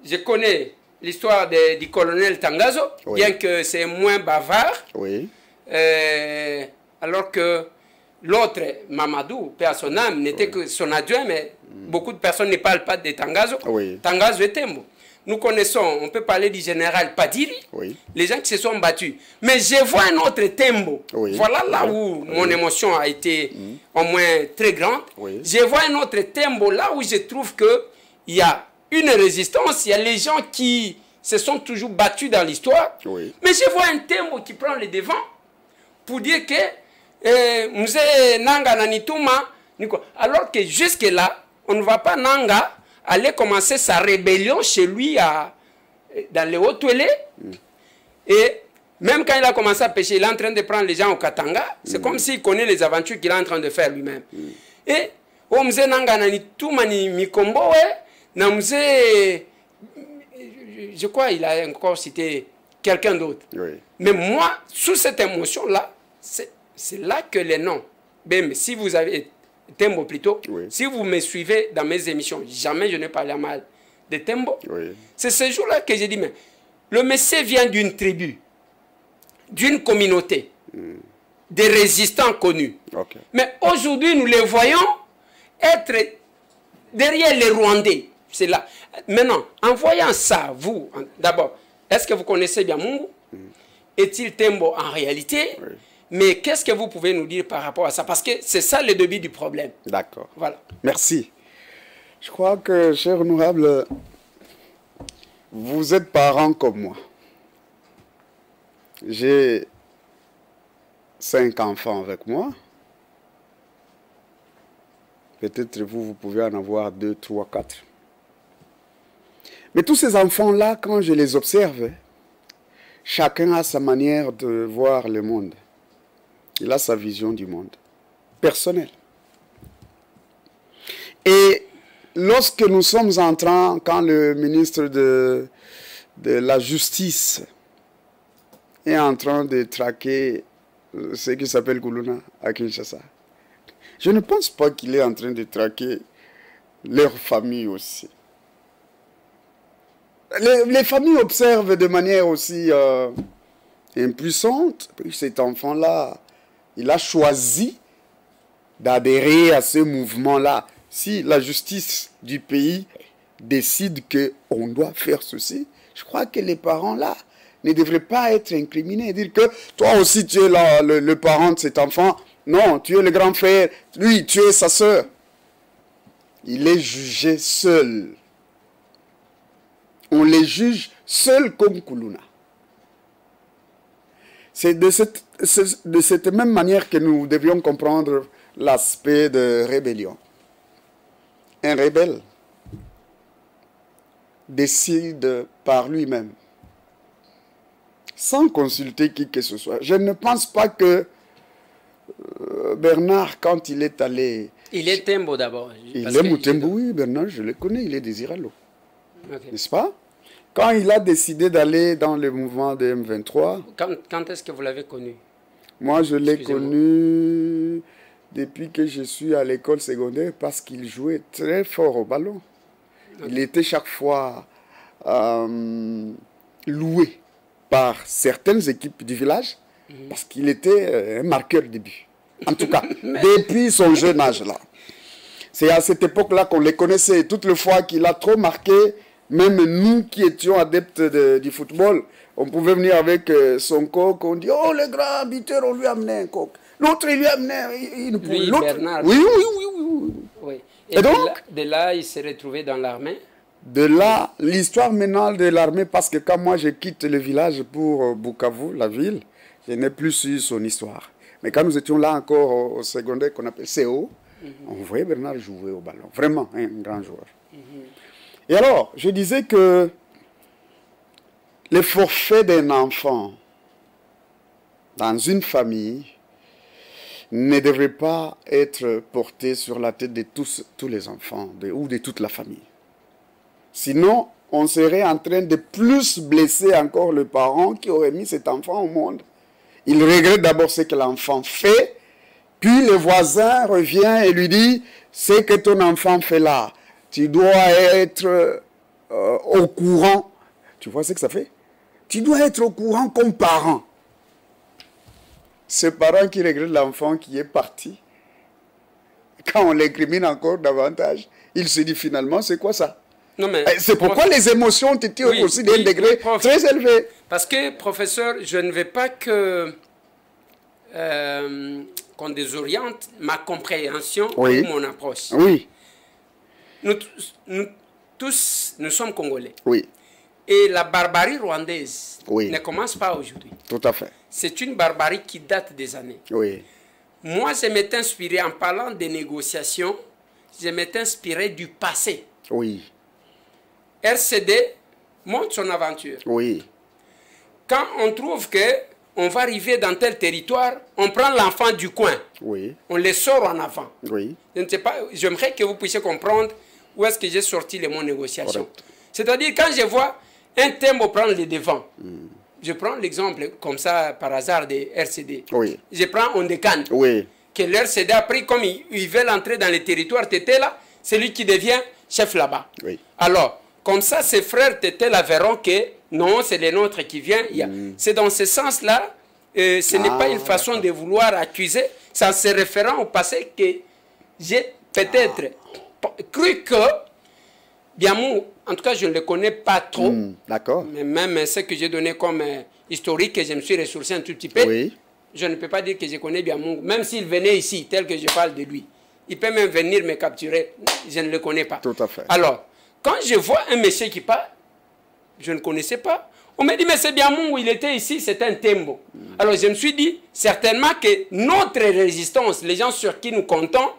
Je connais l'histoire du colonel Tangazo, oui, bien que c'est moins bavard. Oui. Alors que l'autre, Mamadou, père son âme, n'était oui, que son adjoint, mais beaucoup de personnes ne parlent pas de Tangazo. Oui. Tangazo est Tembo. Nous connaissons, on peut parler du général Padiri, oui, les gens qui se sont battus. Mais je vois un autre Tembo. Oui. Voilà là où mon émotion a été au moins très grande. Oui. Je vois un autre Tembo là où je trouve qu'il y a une résistance, il y a les gens qui se sont toujours battus dans l'histoire. Oui. Mais je vois un Tembo qui prend le devant pour dire que Muse Nanga Nanituma, alors que jusque-là, on ne va pas Nanga aller commencer sa rébellion chez lui dans les Hauts-Touélé. Et même quand il a commencé à pêcher, il est en train de prendre les gens au Katanga. C'est comme s'il connaît les aventures qu'il est en train de faire lui-même. Et Muse Nanga Nanituma ni Mikombo, je crois qu'il a encore cité quelqu'un d'autre. Oui. Mais moi, sous cette émotion-là, c'est là que les noms, même si vous avez Tembo plutôt, oui, si vous me suivez dans mes émissions, jamais je n'ai parlé mal de Tembo. Oui. C'est ce jour-là que j'ai dit, mais le monsieur vient d'une tribu, d'une communauté, des résistants connus. Okay. Mais aujourd'hui, nous les voyons être derrière les Rwandais. C'est là. Maintenant, en voyant ça, vous, d'abord, est-ce que vous connaissez bien Mungu? Est-il Tembo en réalité? Oui. Mais qu'est-ce que vous pouvez nous dire par rapport à ça? Parce que c'est ça le début du problème. D'accord. Voilà. Merci. Je crois que, cher honorable, vous êtes parents comme moi. J'ai 5 enfants avec moi. Peut-être vous pouvez en avoir 2, 3, 4. Mais tous ces enfants-là, quand je les observe, chacun a sa manière de voir le monde. Il a sa vision du monde, personnelle. Et lorsque nous sommes entrants, quand le ministre de la Justice est en train de traquer ce qui s'appelle Kuluna à Kinshasa, je ne pense pas qu'il est en train de traquer leur famille aussi. Les familles observent de manière aussi impuissante. Cet enfant-là, il a choisi d'adhérer à ce mouvement-là. Si la justice du pays décide qu'on doit faire ceci, je crois que les parents-là ne devraient pas être incriminés. Dire que toi aussi tu es le parent de cet enfant. Non, tu es le grand frère. Lui, tu es sa soeur. Il est jugé seul. On les juge seuls comme Kuluna. C'est de cette même manière que nous devions comprendre l'aspect de rébellion. Un rebelle décide par lui-même, sans consulter qui que ce soit. Je ne pense pas que Bernard, quand il est allé... Il est Tembo d'abord. Il est Moutembo, oui, Bernard, je le connais, il est des Iralo. Okay. N'est-ce pas? Quand il a décidé d'aller dans le mouvement de M23... Quand est-ce que vous l'avez connu? Moi, je l'ai connu depuis que je suis à l'école secondaire parce qu'il jouait très fort au ballon. Okay. Il était chaque fois loué par certaines équipes du village Parce qu'il était un marqueur de but. En tout cas, depuis son jeune âge là. C'est à cette époque-là qu'on les connaissait. Toutes les fois qu'il a trop marqué, même nous qui étions adeptes du football, on pouvait venir avec son coq, on dit, oh, le grand buteur, on lui a amené un coq. L'autre, il lui a amené une poule. Lui, Bernard. Oui, oui, oui, oui. Oui. Et donc, de là, il s'est retrouvé dans l'armée. De là, l'histoire maintenant de l'armée, parce que quand moi je quitte le village pour Bukavu, la ville, je n'ai plus su son histoire. Mais quand nous étions là encore au secondaire qu'on appelle CO, on voyait Bernard jouer au ballon. Vraiment, un grand joueur. Et alors, je disais que le forfait d'un enfant dans une famille ne devrait pas être porté sur la tête de tous les enfants ou de toute la famille. Sinon, on serait en train de plus blesser encore le parent qui aurait mis cet enfant au monde. Il regrette d'abord ce que l'enfant fait, puis le voisin revient et lui dit, ce que ton enfant fait là, tu dois être au courant. Tu vois ce que ça fait? Tu dois être au courant comme parent. Ce parent qui regrette l'enfant qui est parti, quand on l'incrimine encore davantage, il se dit finalement, c'est quoi ça? C'est pourquoi les émotions ont été aussi d'un degré très élevé. Parce que, professeur, je ne veux pas que qu'on désoriente ma compréhension ou mon approche. Oui. Nous tous, nous sommes Congolais. Oui. Et la barbarie rwandaise ne commence pas aujourd'hui. Tout à fait. C'est une barbarie qui date des années. Oui. Moi, je m'étais inspiré, en parlant des négociations, je m'étais inspiré du passé. Oui. RCD monte son aventure. Oui. Quand on trouve que on va arriver dans tel territoire, on prend l'enfant du coin. Oui. On les sort en avant. Oui. Je ne sais pas, j'aimerais que vous puissiez comprendre où est-ce que j'ai sorti les mots négociation. C'est-à-dire, quand je vois un tembo prendre les devants, je prends l'exemple comme ça par hasard de RCD. Oui. Je prends Ondekane. Oui. Que l'RCD a pris, comme ils veulent entrer dans les territoires Tété là, c'est lui qui devient chef là-bas. Oui. Alors, comme ça, ses frères Tété là verront que non, c'est les nôtres qui viennent. C'est dans ce sens-là, ce n'est pas une façon de vouloir accuser, c'est en se référant au passé que j'ai peut-être cru que Biamou, en tout cas, je ne le connais pas trop. D'accord. Mais même ce que j'ai donné comme historique, que je me suis ressourcé un tout petit peu, je ne peux pas dire que je connais Biamou, même s'il venait ici, tel que je parle de lui. Il peut même venir me capturer, je ne le connais pas. Tout à fait. Alors, quand je vois un monsieur qui parle, je ne connaissais pas. On m'a dit, mais c'est Biamou, il était ici, c'est un tembo. Alors je me suis dit, certainement que notre résistance, les gens sur qui nous comptons,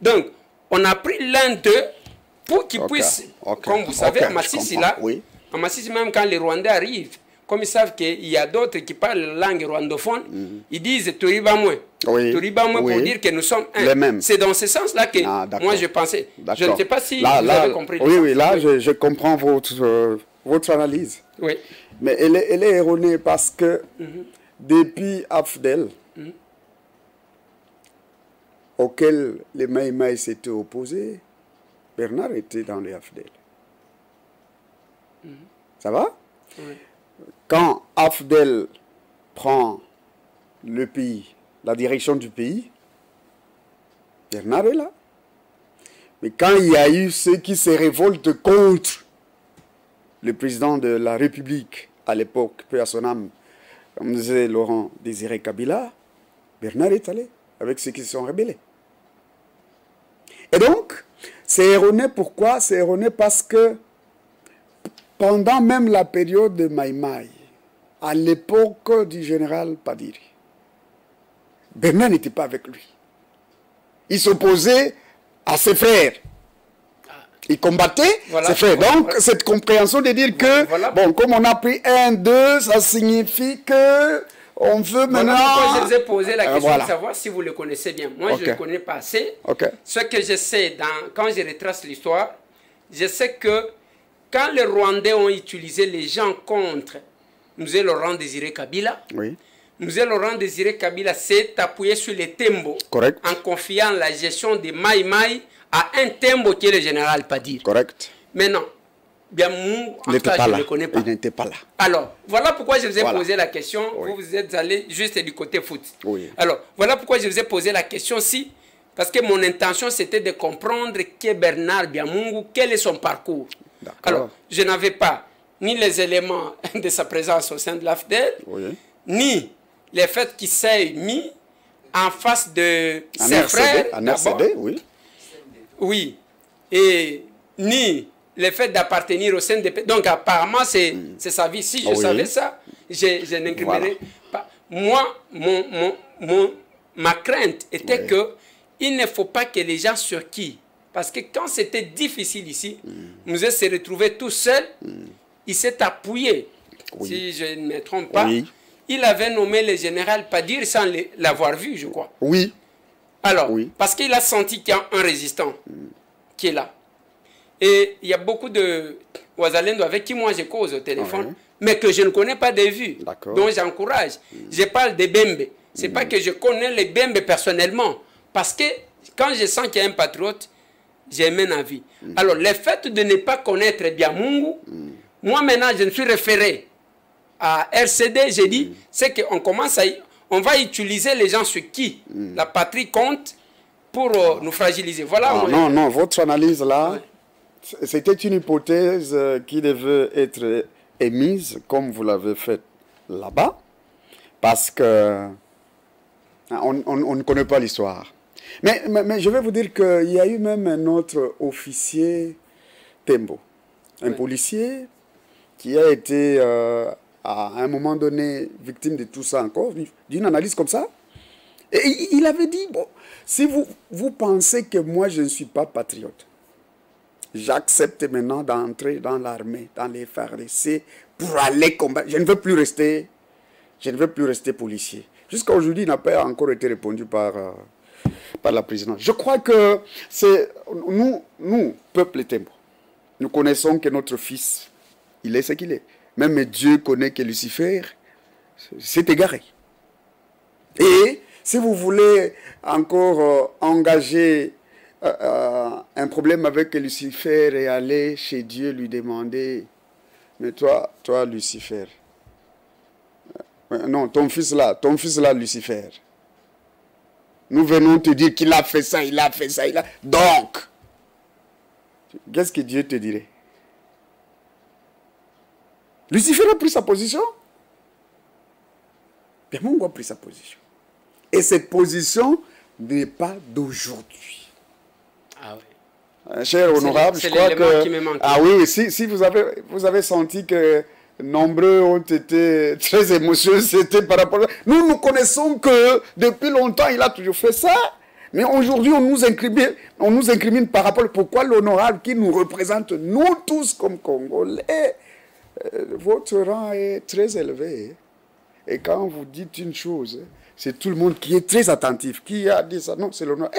donc on a pris l'un d'eux pour qu'ils puissent, comme vous savez, à Massissi, là, à Massissi, même quand les Rwandais arrivent, comme ils savent qu'il y a d'autres qui parlent la langue rwandophone, ils disent Toribamwe. Toribamwe pour dire que nous sommes un. C'est dans ce sens-là que moi je pensais. Je ne sais pas si vous avez compris. Oui, là je comprends votre analyse. Oui. Mais elle est erronée parce que depuis Afdel, auquel les Maïmaï s'étaient opposés, Bernard était dans les Afdel. Ça va? Oui. Quand Afdel prend le pays, la direction du pays, Bernard est là. Mais quand il y a eu ceux qui se révoltent contre le président de la République, à l'époque, peu à son âme, comme disait Laurent Désiré Kabila, Bernard est allé avec ceux qui se sont rebellés. Et donc, c'est erroné. Pourquoi? C'est erroné parce que pendant même la période de Maïmaï, à l'époque du général Padiri, Bernard n'était pas avec lui. Il s'opposait à ses frères. Il combattait ses frères. Donc, cette compréhension de dire que, bon, comme on a pris 1, 2, ça signifie que on veut maintenant... Pourquoi je vous ai posé la question de savoir si vous le connaissez bien. Moi, je ne le connais pas assez. Ce que je sais, quand je retrace l'histoire, je sais que quand les Rwandais ont utilisé les gens contre nous Laurent Désiré Kabila, nous Laurent Désiré Kabila s'est appuyé sur les Tembo en confiant la gestion des Maïmaï à un Tembo qui est le général Padiri. Correct. Maintenant, Biamungu, en tout cas, je ne le connais pas. Il n'était pas là. Alors, voilà pourquoi je vous ai posé la question. Oui. Vous êtes allé juste du côté foot. Oui. Alors, voilà pourquoi je vous ai posé la question si, parce que mon intention, c'était de comprendre qui est Bernard Biamungu, quel est son parcours. Alors, je n'avais pas ni les éléments de sa présence au sein de l'AFDEL, ni les faits qu'il s'est mis en face de ses frères. En RCD, oui. Oui. Et ni le fait d'appartenir au sein des... Donc, apparemment, c'est sa vie. Si je savais ça, je n'incriminerais pas. Moi, ma crainte était que il ne faut pas que les gens sur qui... Parce que quand c'était difficile ici, nous s'est retrouvé tout seul. Il s'est appuyé, si je ne me trompe pas. Il avait nommé le général Padir sans l'avoir vu, je crois. Oui. Alors, parce qu'il a senti qu'il y a un résistant qui est là. Et il y a beaucoup de Ouazalendo avec qui moi je cause au téléphone, mais que je ne connais pas de vue. Donc j'encourage. Je parle des Bembe. Ce n'est pas que je connais les Bembe personnellement. Parce que quand je sens qu'il y a un patriote, j'ai un avis. Alors, le fait de ne pas connaître Biamungu, moi maintenant je me suis référé à RCD, j'ai dit, c'est qu'on commence à... On va utiliser les gens sur qui la patrie compte pour nous fragiliser. Voilà. Non, votre analyse là... C'était une hypothèse qui devait être émise, comme vous l'avez fait là-bas, parce que on ne connaît pas l'histoire. Mais je vais vous dire qu'il y a eu même un autre officier Tembo, un policier qui a été à un moment donné victime de tout ça encore, d'une analyse comme ça. Et il avait dit, bon, si vous pensez que moi je ne suis pas patriote, j'accepte maintenant d'entrer dans l'armée, dans les FARDC, pour aller combattre. Je ne veux plus rester policier. Jusqu'à aujourd'hui, il n'a pas encore été répondu par la présidente. Je crois que c'est nous, peuple Tembo, nous connaissons que notre fils, il est ce qu'il est. Même Dieu connaît que Lucifer s'est égaré. Et si vous voulez encore engager un problème avec Lucifer et aller chez Dieu lui demander, mais toi Lucifer, non, ton fils là, Lucifer, nous venons te dire qu'il a fait ça, donc, qu'est-ce que Dieu te dirait? Lucifer a pris sa position. Biamungu a pris sa position. Et cette position n'est pas d'aujourd'hui. Ah oui. Cher honorable, je crois que... Qui me manque. Ah oui, si vous avez senti que nombreux ont été très émotionnés, c'était par rapport à... Nous connaissons que depuis longtemps, il a toujours fait ça. Mais aujourd'hui, on nous incrimine par rapport à pourquoi l'honorable qui nous représente, nous tous comme Congolais, votre rang est très élevé. Et quand vous dites une chose, c'est tout le monde qui est très attentif. Qui a dit ça? Non, c'est l'honorable.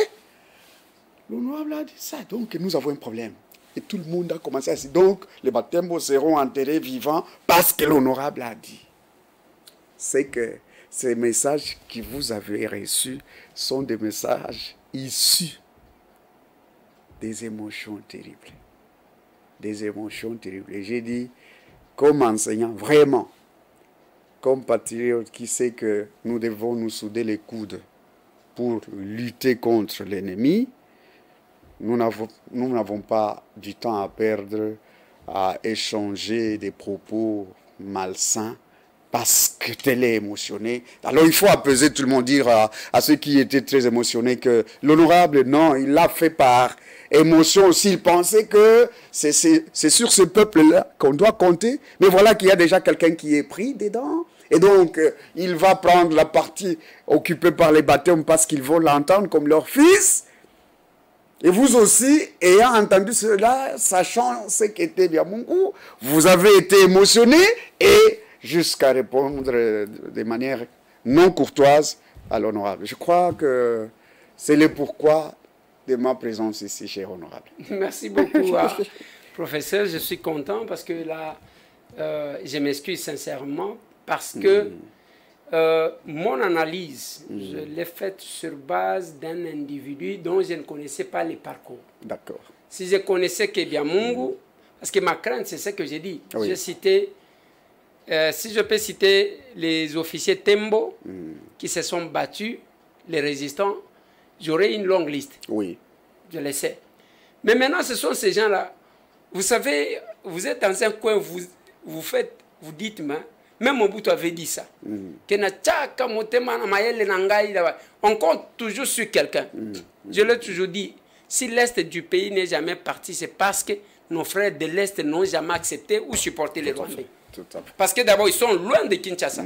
L'honorable a dit ça, donc nous avons un problème. Et tout le monde a commencé à dire, donc les Batembo seront enterrés vivants parce que l'honorable a dit. C'est que ces messages que vous avez reçus sont des messages issus des émotions terribles. Des émotions terribles. Et j'ai dit, comme enseignant, vraiment, comme patriote qui sait que nous devons nous souder les coudes pour lutter contre l'ennemi, nous n'avons pas du temps à perdre à échanger des propos malsains parce que tel est émotionné. Alors il faut apaiser tout le monde, dire à ceux qui étaient très émotionnés que l'honorable, non, il l'a fait par émotion aussi. Il pensait que c'est sur ce peuple-là qu'on doit compter. Mais voilà qu'il y a déjà quelqu'un qui est pris dedans. Et donc, il va prendre la partie occupée par les baptêmes parce qu'ils vont l'entendre comme leur fils. Et vous aussi, ayant entendu cela, sachant ce qu'était Biamungu, vous avez été émotionné et jusqu'à répondre de manière non courtoise à l'honorable. Je crois que c'est le pourquoi de ma présence ici, cher honorable. Merci beaucoup, professeur. Je suis content parce que là, je m'excuse sincèrement parce que mon analyse, je l'ai faite sur base d'un individu dont je ne connaissais pas les parcours. D'accord. Si je connaissais que Biamungu, Parce que ma crainte, c'est ce que j'ai dit. Oui. J'ai cité, si je peux citer les officiers Tembo qui se sont battus, les résistants, j'aurai une longue liste. Oui. Je le sais. Mais maintenant, ce sont ces gens-là. Vous savez, vous êtes dans un coin, vous dites, même Mobutu avait dit ça. On compte toujours sur quelqu'un. Je l'ai toujours dit. Si l'Est du pays n'est jamais parti, c'est parce que nos frères de l'Est n'ont jamais accepté ou supporté les Rwandais. Parce que d'abord, ils sont loin de Kinshasa.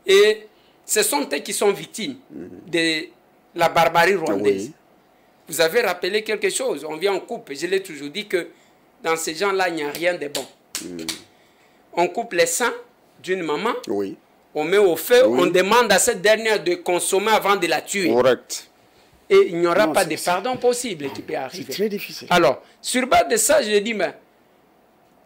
Et ce sont eux qui sont victimes de la barbarie rwandaise. Vous avez rappelé quelque chose. On vient en coupe. Je l'ai toujours dit que dans ces gens-là, il n'y a rien de bon. On coupe les seins d'une maman. Oui. On met au feu. On demande à cette dernière de consommer avant de la tuer. Correct. Et il n'y aura pas de pardon possible qui peut arriver. C'est très difficile. Alors, sur base de ça, je dis, mais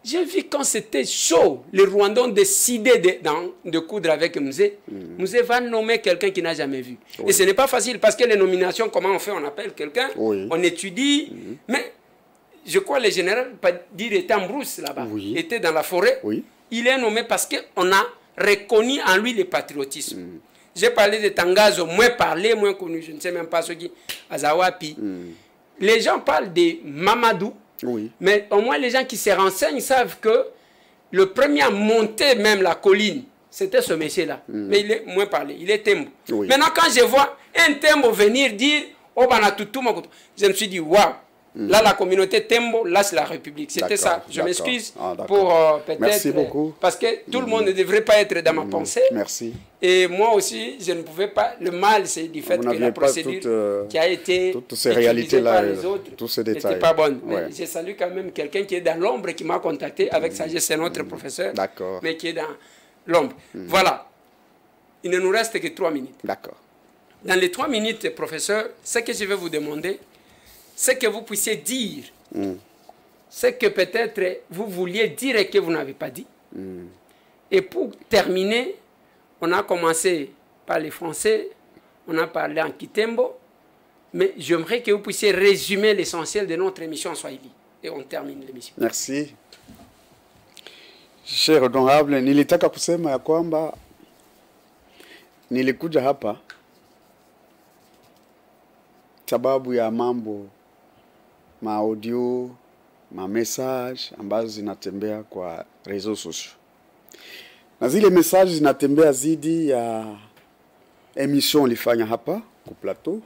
j'ai vu quand c'était chaud, les Rwandais ont décidé de coudre avec Mzee. Mzee va nommer quelqu'un qu'il n'a jamais vu. Et ce n'est pas facile parce que les nominations, comment on fait? On appelle quelqu'un, on étudie. Mais je crois que le général Padir était en brousse là-bas, était dans la forêt. Il est nommé parce qu'on a reconnu en lui le patriotisme. J'ai parlé de Tangazo, moins parlé, moins connu, je ne sais même pas ce qui Azawapi. Les gens parlent de Mamadou, mais au moins les gens qui se renseignent savent que le premier à monter même la colline, c'était ce monsieur-là. Mais il est moins parlé, il est Tembo. Maintenant, quand je vois un Tembo venir dire « Oh, je me suis dit « Waouh !» Là, la communauté Tembo, là, c'est la République. C'était ça. Je m'excuse pour peut-être... Merci beaucoup. Parce que tout le monde ne devrait pas être dans ma pensée. Merci. Et moi aussi, je ne pouvais pas... Le mal, c'est du fait que la procédure qui a été toutes ces réalités-là, par les autres tous ces détails n'était pas bonne. Mais je salue quand même quelqu'un qui est dans l'ombre, qui m'a contacté avec sagesse, c'est notre professeur, mais qui est dans l'ombre. Voilà. Il ne nous reste que 3 minutes. D'accord. Dans les 3 minutes, professeur, ce que je vais vous demander, c'est que vous puissiez dire ce que peut-être vous vouliez dire et que vous n'avez pas dit. Et pour terminer, on a commencé par les Français, on a parlé en Kitembo, mais j'aimerais que vous puissiez résumer l'essentiel de notre émission en Swahili. Et on termine l'émission. Merci. Cher honorable, nilitaka kusema ya kwamba nilikuja hapa sababu ya mambo audio, message ambazo zinatembea kwa réseaux sociaux. Na zile message zinatembea zidi ya emission lifanya hapa ku plateau.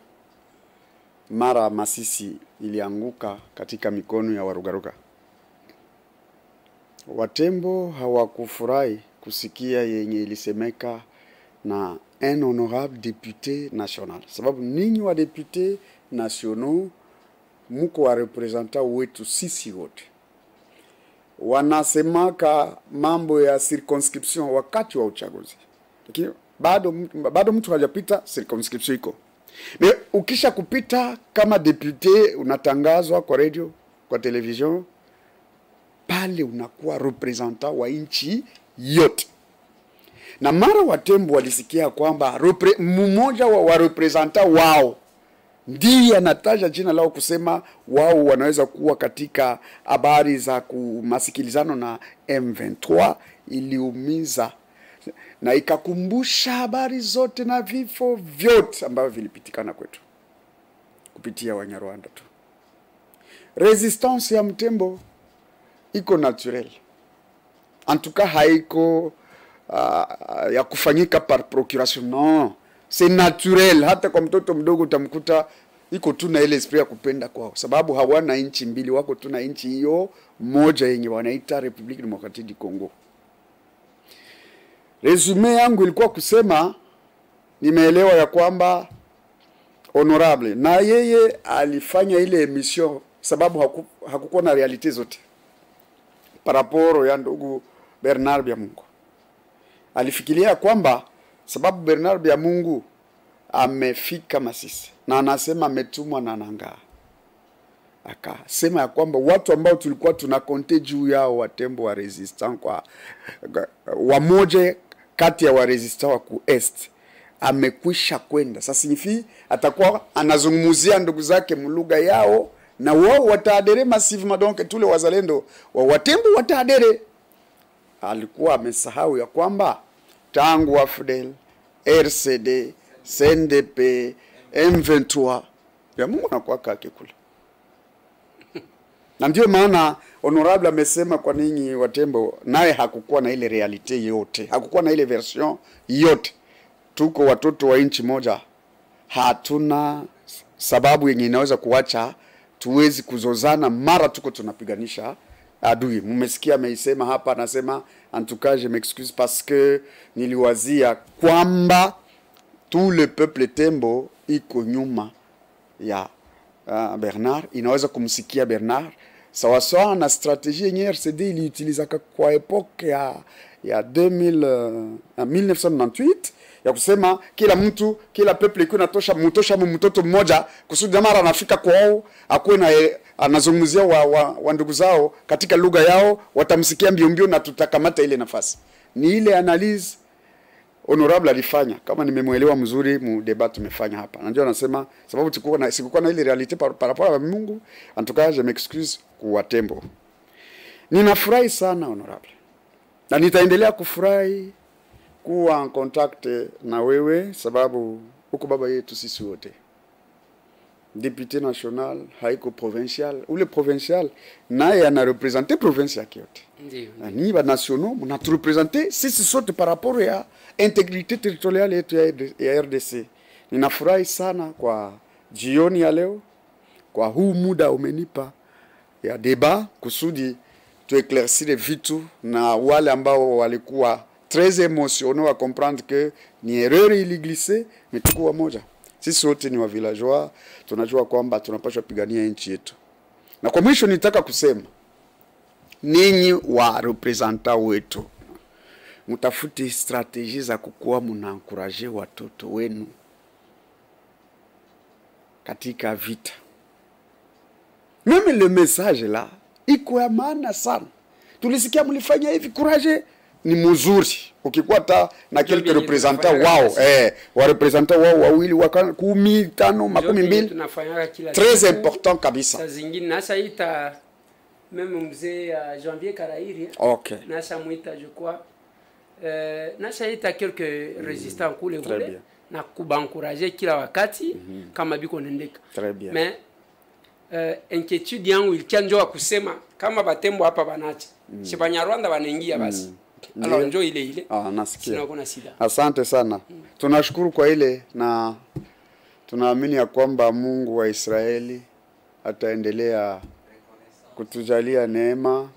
Mara Masisi ilianguka katika mikono ya Warugaruga. Watembo hawakufurahi kusikia yenye ilisemeka na un honorable député national. Sababu ninyi wa député nationaux muko wa representant wetu sisi wote. Wanasemaka mambo ya circonscription wakati wa uchaguzi. Lakini bado mtu hajapita circonscription iko. Mais ukisha kupita kama député unatangazwa kwa radio, kwa television, pale unakuwa representant wa nchi yote. Na mara Watembo walisikia kwamba mmoja wa representant wao ndiye anataja jina lao kusema wao wanaweza kuwa katika habari za kumasikilizano na M23, iliumiza na ikakumbusha habari zote na vifo vyote ambavyo vilipitikana kwetu kupitia Wanyarwanda tu. Resistance ya Mtembo iko naturel. En tout cas haiko ya kufanyika par procuration. Non, c'est naturel. Hata kwa mtoto mdogo utamkuta iko tu na ile esprit ya kupenda kwao, sababu hawana nchi mbili, wako tu na nchi hiyo moja yenye wanaita République Démocratique du Congo. Resume yangu ilikuwa kusema nimeelewa ya kwamba honorable na yeye alifanya ile emission sababu hakukuwa na realite zote. Paraporo ya ndugu Bernard Byamungu alifikiria kwamba sababu Bernard Byamungu amefika Masisi na anasema ametumwa na Nangaa, akasema ya kwamba watu ambao tulikuwa tunakonte juu yao Watembo wa resistant kwa wamoja kati ya wa resistant wa ku est amekwisha kwenda. Sasa hivi atakuwa anazungumzia ndugu zake mlugha yao na wao wataadere massivement, donc tous les wazalendo wa Watembo wataadere. Alikuwa amesahau ya kwamba tangu AFDEL, RCD, CNDP, M23 ya Mungu nakuwa kake kule. Na ndio maana honorable amesema kwa ninyi Watembo, naye hakukuwa na ile realite yote, hakukuwa na ile version yote. Tuko watoto wa nchi moja, hatuna sababu yenye inaweza kuacha tuwezi kuzozana mara tuko tunapiganisha adui. Mmesikia ameisema hapa, anasema en tout cas je m'excuse parce que niliwazia kwamba tout le peuple Tembo iko nyuma ya Bernard, inaweza kumsikia Bernard sawa na strategie yenye RCD iliutiliza kwa epoke ya 1998 ya kusema kila mtu, kila peuple iko mutosha mtoto mmoja kusudi mara anafika kwao akuwe na anazungumzia wa ndugu zao katika lugha yao, watamsikia mbio na tutakamata ile nafasi. Ni ile analyse honorable alifanya, kama nimemuelewa mzuri mu debat tumefanya hapa. Najua anasema sababu sikukuwa na ile realite par rapport à Mungu. En tout cas je m'excuse kwa Tembo. Ninafurahi sana honorable, na nitaendelea kufurahi kuwa en contact na wewe, sababu uko baba yetu sisi wote. Député national, haiko provincial, ule provincial naye ana représenter province yake yote. Ndio. Ni ba nationaux mna représenter sisi sote par rapport ya intégrité territoriale yetu ya RDC. Ninafurahi sana kwa jioni ya leo, kwa huu muda umenipa ya débat kusudi tuéclaircir vitu na wale ambao walikuwa très émotionnés à comprendre que ni erreur ili glissé, mais tuko moja. Sisi wote ni wa villageois, tunajua kwamba tunapaswa pigania nchi yetu. Na kwa mwisho nitaka kusema, ninyi wa representa wetu, mutafuti strategie za kukua mnaencourager watoto wenu katika vita. Même le message là, iko ya maana sana. Tulisikia mlifanya hivi, courage ni mzuri. Ukikuwa ta na quelques représentants wao, wa représentants wao wawili wa 10, 5, 12 très important kabisa. Saa zingine nasa ita même mzee Janvier Karairi. Okay. Nasa muita je crois nasa ita quelques résistants kule kule na kubancourager kila wakati kama biko nendeka. Très bien. Mais inquiétude yangu ilikianjoa kusema kama Batembo hapa banacha. Si Banyarwanda wanaingia basi. Alors njoo ile. Nasikia. Sina kuna shida. Asante sana. Tunashukuru kwa ile, na tunaamini ya kwamba Mungu wa Israeli ataendelea kutujalia neema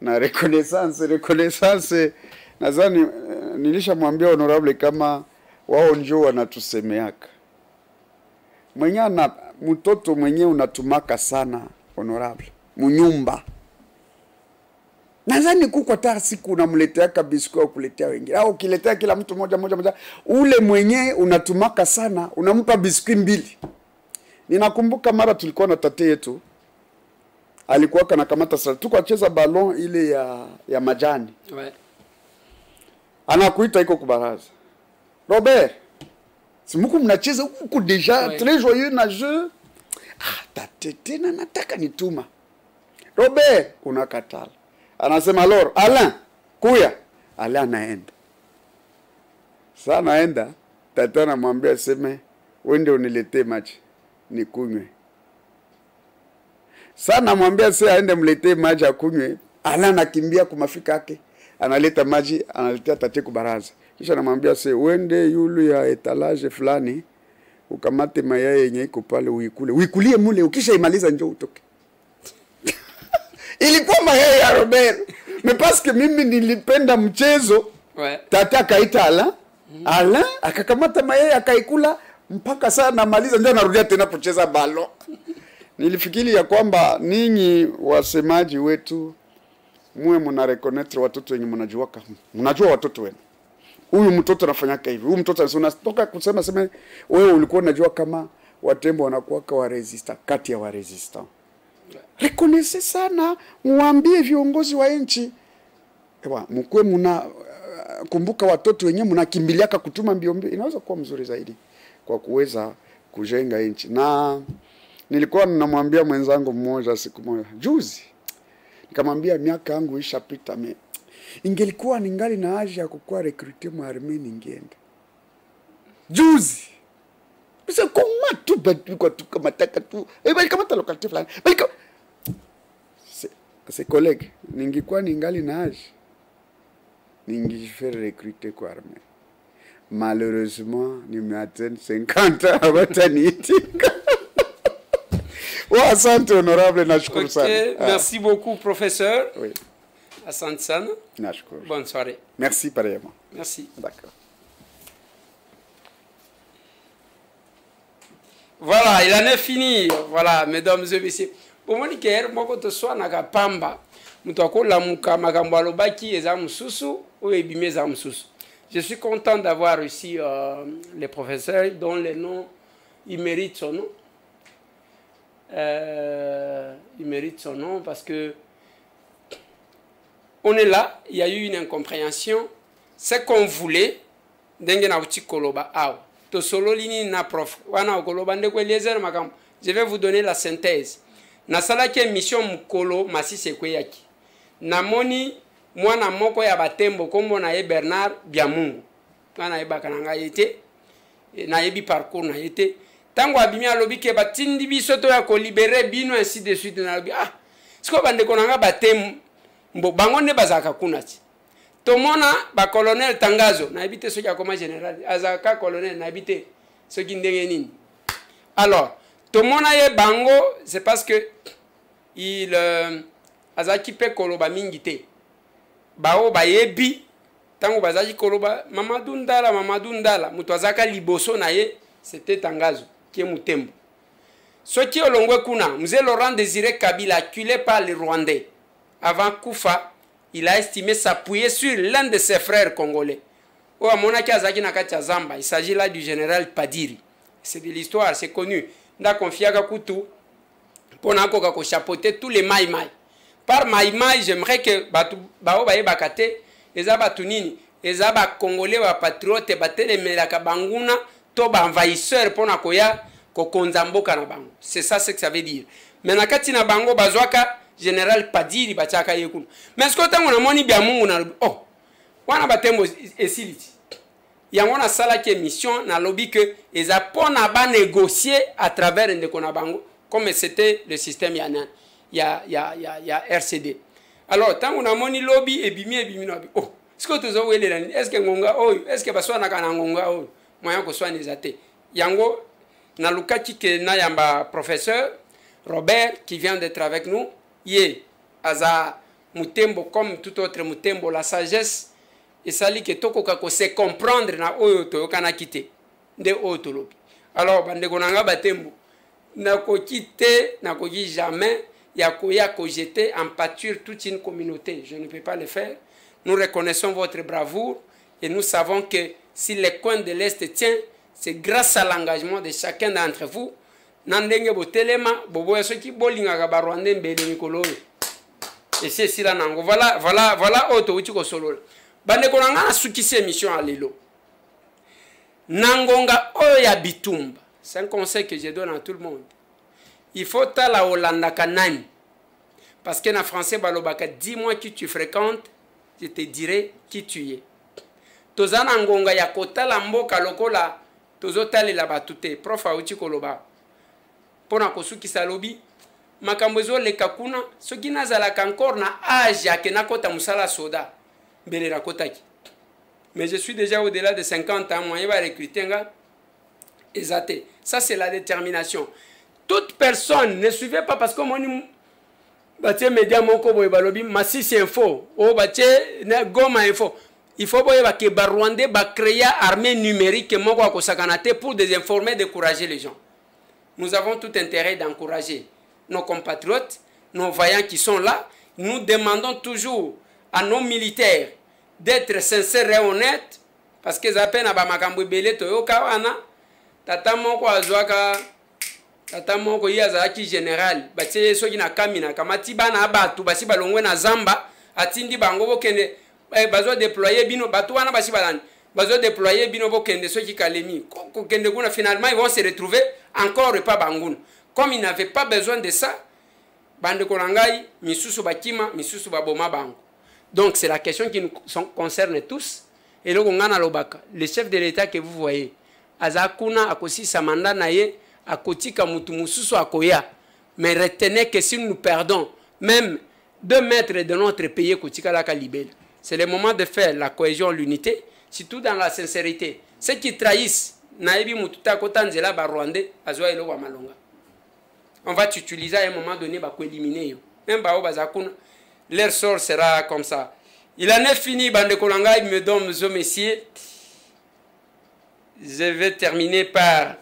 na reconnaissance. Nadhani nilishamwambia honorable kama wao njoo wanatusemeaka. Mwenyana mtoto mwenyewe unatumaka sana honorable. Munyumba. Nadhani kuko hata siku unamletea kabisa au kuletea wengine. Au ukiletea kila mtu moja, ule mwenyewe unatumaka sana, unampa biskuit 2. Ninakumbuka mara tulikuwa na tate yetu. Alikuwa kana kamata sana. Tuko acheza ballon ile ya majani. Ouais. Anakuita iko kubaraza. Robert, si mko mnacheza huko deja très joyeux na jeu. Tate tena nataka nituma. Robert, unakatala. Anasema alors Alain kuya. Alain anaenda. Sasa anaenda, tata anamwambia sema wende uniletee maji nikunywe. Sasa anamwambia sasa aende mletee maji akunywe. Alain anakimbia kumafika yake. Analeta maji, analetea tate kubaraza. Kisha anamwambia sasa wende yulu ya etalage fulani ukamate mayai yenye iko pale uikule. Uikulie mule, ukisha imaliza njoo utoke. Ilikuwa mayai ya Robert. Mais parce que mimi nilipenda mchezo. Ouais. Tata akaita Alain. Alain akakamata mayai akaikula mpaka saa namaliza ndio narudia tena kucheza balo. Nilifikiri ya kwamba ninyi wasemaji wetu muwe mna reconnaître watoto wenye mnajua watoto wenu. Huyu mtoto anafanyaka hivi. Huyu mtoto unatoka kusema sema wewe ulikuwa unajua kama Watembo wanakuwa wa resistant, kati ya wa resistant. Reconnaissez sana, muambie viongozi wa nchi. Ewa, mkwe muna kumbuka watoto wenyewe mnakimbiliaka kutuma mbio, inaweza kuwa mzuri zaidi kwa kuweza kujenga nchi. Na Nilikuwa ninamwambia mwenzangu mmoja siku moja juzi, nikamwambia miaka yangu ishapita, ingelikuwa ningali na haja ya kukuwa recruiter mu armée ningeenda juzi. Bisa koma tu batu kwa tu kama taka tu bali kama localité fulani bali ses collègues ningekuwa ningali na haja ningejifaire recruter kwa armée. Malheureusement nimeatteindre 50 ans abataniitika. Asante honorable, nashukuru sana. Merci beaucoup professeur. Oui. Asante sana. Nashukuru. Bonne soirée. Merci pareillement. Merci. D'accord. Voilà, il en est fini. Voilà, mesdames et messieurs. Pour moi, moko to soa na kapamba. Mutu akola muka makambo alobaki eza mususu ou ebime eza mususu. Je suis content d'avoir ici les professeurs dont les noms, ils méritent son nom. Il mérite son nom parce que on est là, il y a eu une incompréhension. Ce qu'on voulait, je vais vous donner la synthèse. Nasalaki mission mukolo masisi kweyaki. Namoni mwana moko ya batembo kombo na ye Bernard Biamungu. Kana yebaka nanga yete na yebi parcours na yete. Tango abimi alobi ke batindi biso to ya ko libérer bino ainsi de suite na lobi ah siko bande konanga batem mbo bango ne bazaka kunati. Tomona ba colonel Tangazo na ebite soki akoma général azaka colonel na ebite soki ndenge nini. Alors tomona ye bango c'est parce que il azaki pe koloba mingi te. Bao ba yebi tango bazaki koloba Mamadou Ndala mutu azaka liboso na ye c'était Tangazo qui est Mutembo. Ce qui est Olongwe Kuna, Mzee Laurent Désiré Kabila, acculé par les Rwandais, avant Koufa, il a estimé s'appuyer sur l'un de ses frères congolais. Il s'agit là du général Padiri. C'est de l'histoire, c'est connu. Nda Konfiaga Koutou, pour chapeauter tous les maïmaï. Par maïmaï, j'aimerais que Bao Baye Bakate, Ezaba Tunini, Ezaba Congolais, patriote, Batele Melaka Banguna, Toba envahisseur pour nakoya ko konzambo kana bango. C'est ça ce que ça veut dire. Mais nakati na bango bazwaka général Padiri bachaka yekuna. Mais ce que tango na moni bia mungu na oh wana batembo esiliti. Yango na sala ki émission na lobby que eza pona ba négocier à travers ndeko na bango comme c'était le système ya RCD. Alors tango na moni lobby ebimi na bi oh ce que tozo welela ni est-ce que ngonga oh est-ce que baswa na kana ngonga oh moyen ko soit nizate yango na lukaki ke na yamba professeur Robert qui vient d'être avec nous yé aza mutembo comme tout autre mutembo la sagesse et sali ke toko kako se comprendre na oyo to kana kité nde otolobi. Alors bande konanga batembo na ko kité na ko jamais ya ko jeter en pâture toute une communauté. Je ne peux pas le faire. Nous reconnaissons votre bravoure et nous savons que si les coins de l'Est tient, c'est grâce à l'engagement de chacun d'entre vous. Nandenge botelema, boboya soki bolinga ba Rwanda mbele mikolo. Et c'est si la nango. Voilà auto utiko solo. Bande konanga na sukise émission à lelo. Nangonga oya bitumba. C'est un conseil que je donne à tout le monde. Il faut tala Hollanda kanani. Parce que en français balobaka dis-moi qui tu fréquentes, je te dirai qui tu es. Tozana ngonga ya kotala mboka lokola tozotali la batute prof auti koloba pona kosukisa lobi makambo ezoleka kuna soki nazalaka encore na âge ya ke nakota musala soda mbele nakotaki. Mais je suis déjà au-delà de 50 ans, moi, il va recruter un gars. Exacté. Ça, c'est la détermination. Toute personne ne suivait pas parce que moi, je média moko boy balobi Masisi info o batie na Goma info. Il faut que les Rwandais créent une armée numérique pour désinformer et décourager les gens. Nous avons tout intérêt d'encourager nos compatriotes, nos vaillants qui sont là. Nous demandons toujours à nos militaires d'être sincères et honnêtes parce que ça peine à Bamakambu Belé Toyoka wana tata moko azwaka tata moko yazaki général batie soki na kamina kamati bana batu basi balongwe na zamba atindi bango bokende bazo déployer bino batu wana basi balani bazo déployer bino bokende soki kalemi kokende kuna finalement ils vont se retrouver encore pas banguna Comme il n'avait pas besoin de ça, bande kolangai, misusu bakima, misusu baboma bango. Donc c'est la question qui nous concerne tous. Et le Gongana Lobaka, le chef de l'État que vous voyez, Azakuna akosi samanda naye, akotika mutumususu akoya. Mais retenez que si nous perdons même 2 mètres de notre pays, kotika la kalibel. C'est le moment de faire la cohésion, l'unité, surtout dans la sincérité. Ceux qui trahissent, naebi mututa kotanzela ba Rwandais, azwa elo wa malonga. On va t'utiliser à un moment donné pour éliminer. Même leur sort sera comme ça. Il en est fini, bande Kolanga, mesdames et messieurs. Je vais terminer par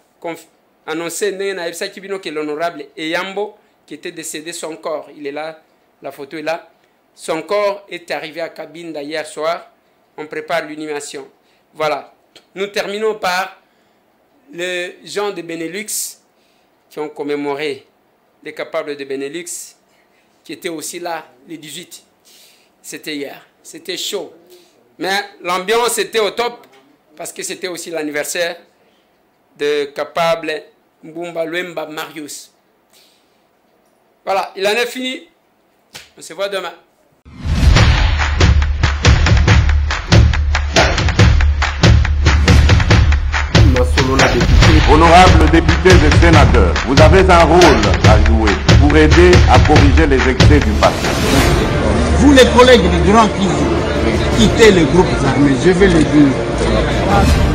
annoncer que l'honorable Eyambo, qui était décédé, son corps, il est là, la photo est là. Son corps est arrivé à Cabinda hier soir. On prépare l'inhumation. Voilà. Nous terminons par les gens de Benelux qui ont commémoré les capables de Benelux, qui étaient aussi là le 18. C'était hier. C'était chaud. Mais l'ambiance était au top parce que c'était aussi l'anniversaire de capable Mbumba Luemba Marius. Voilà, il en est fini. On se voit demain. Honorables députés et sénateurs, vous avez un rôle à jouer pour aider à corriger les excès du passé. Vous les collègues des grands qui quittez les groupes armés, je vais le dire.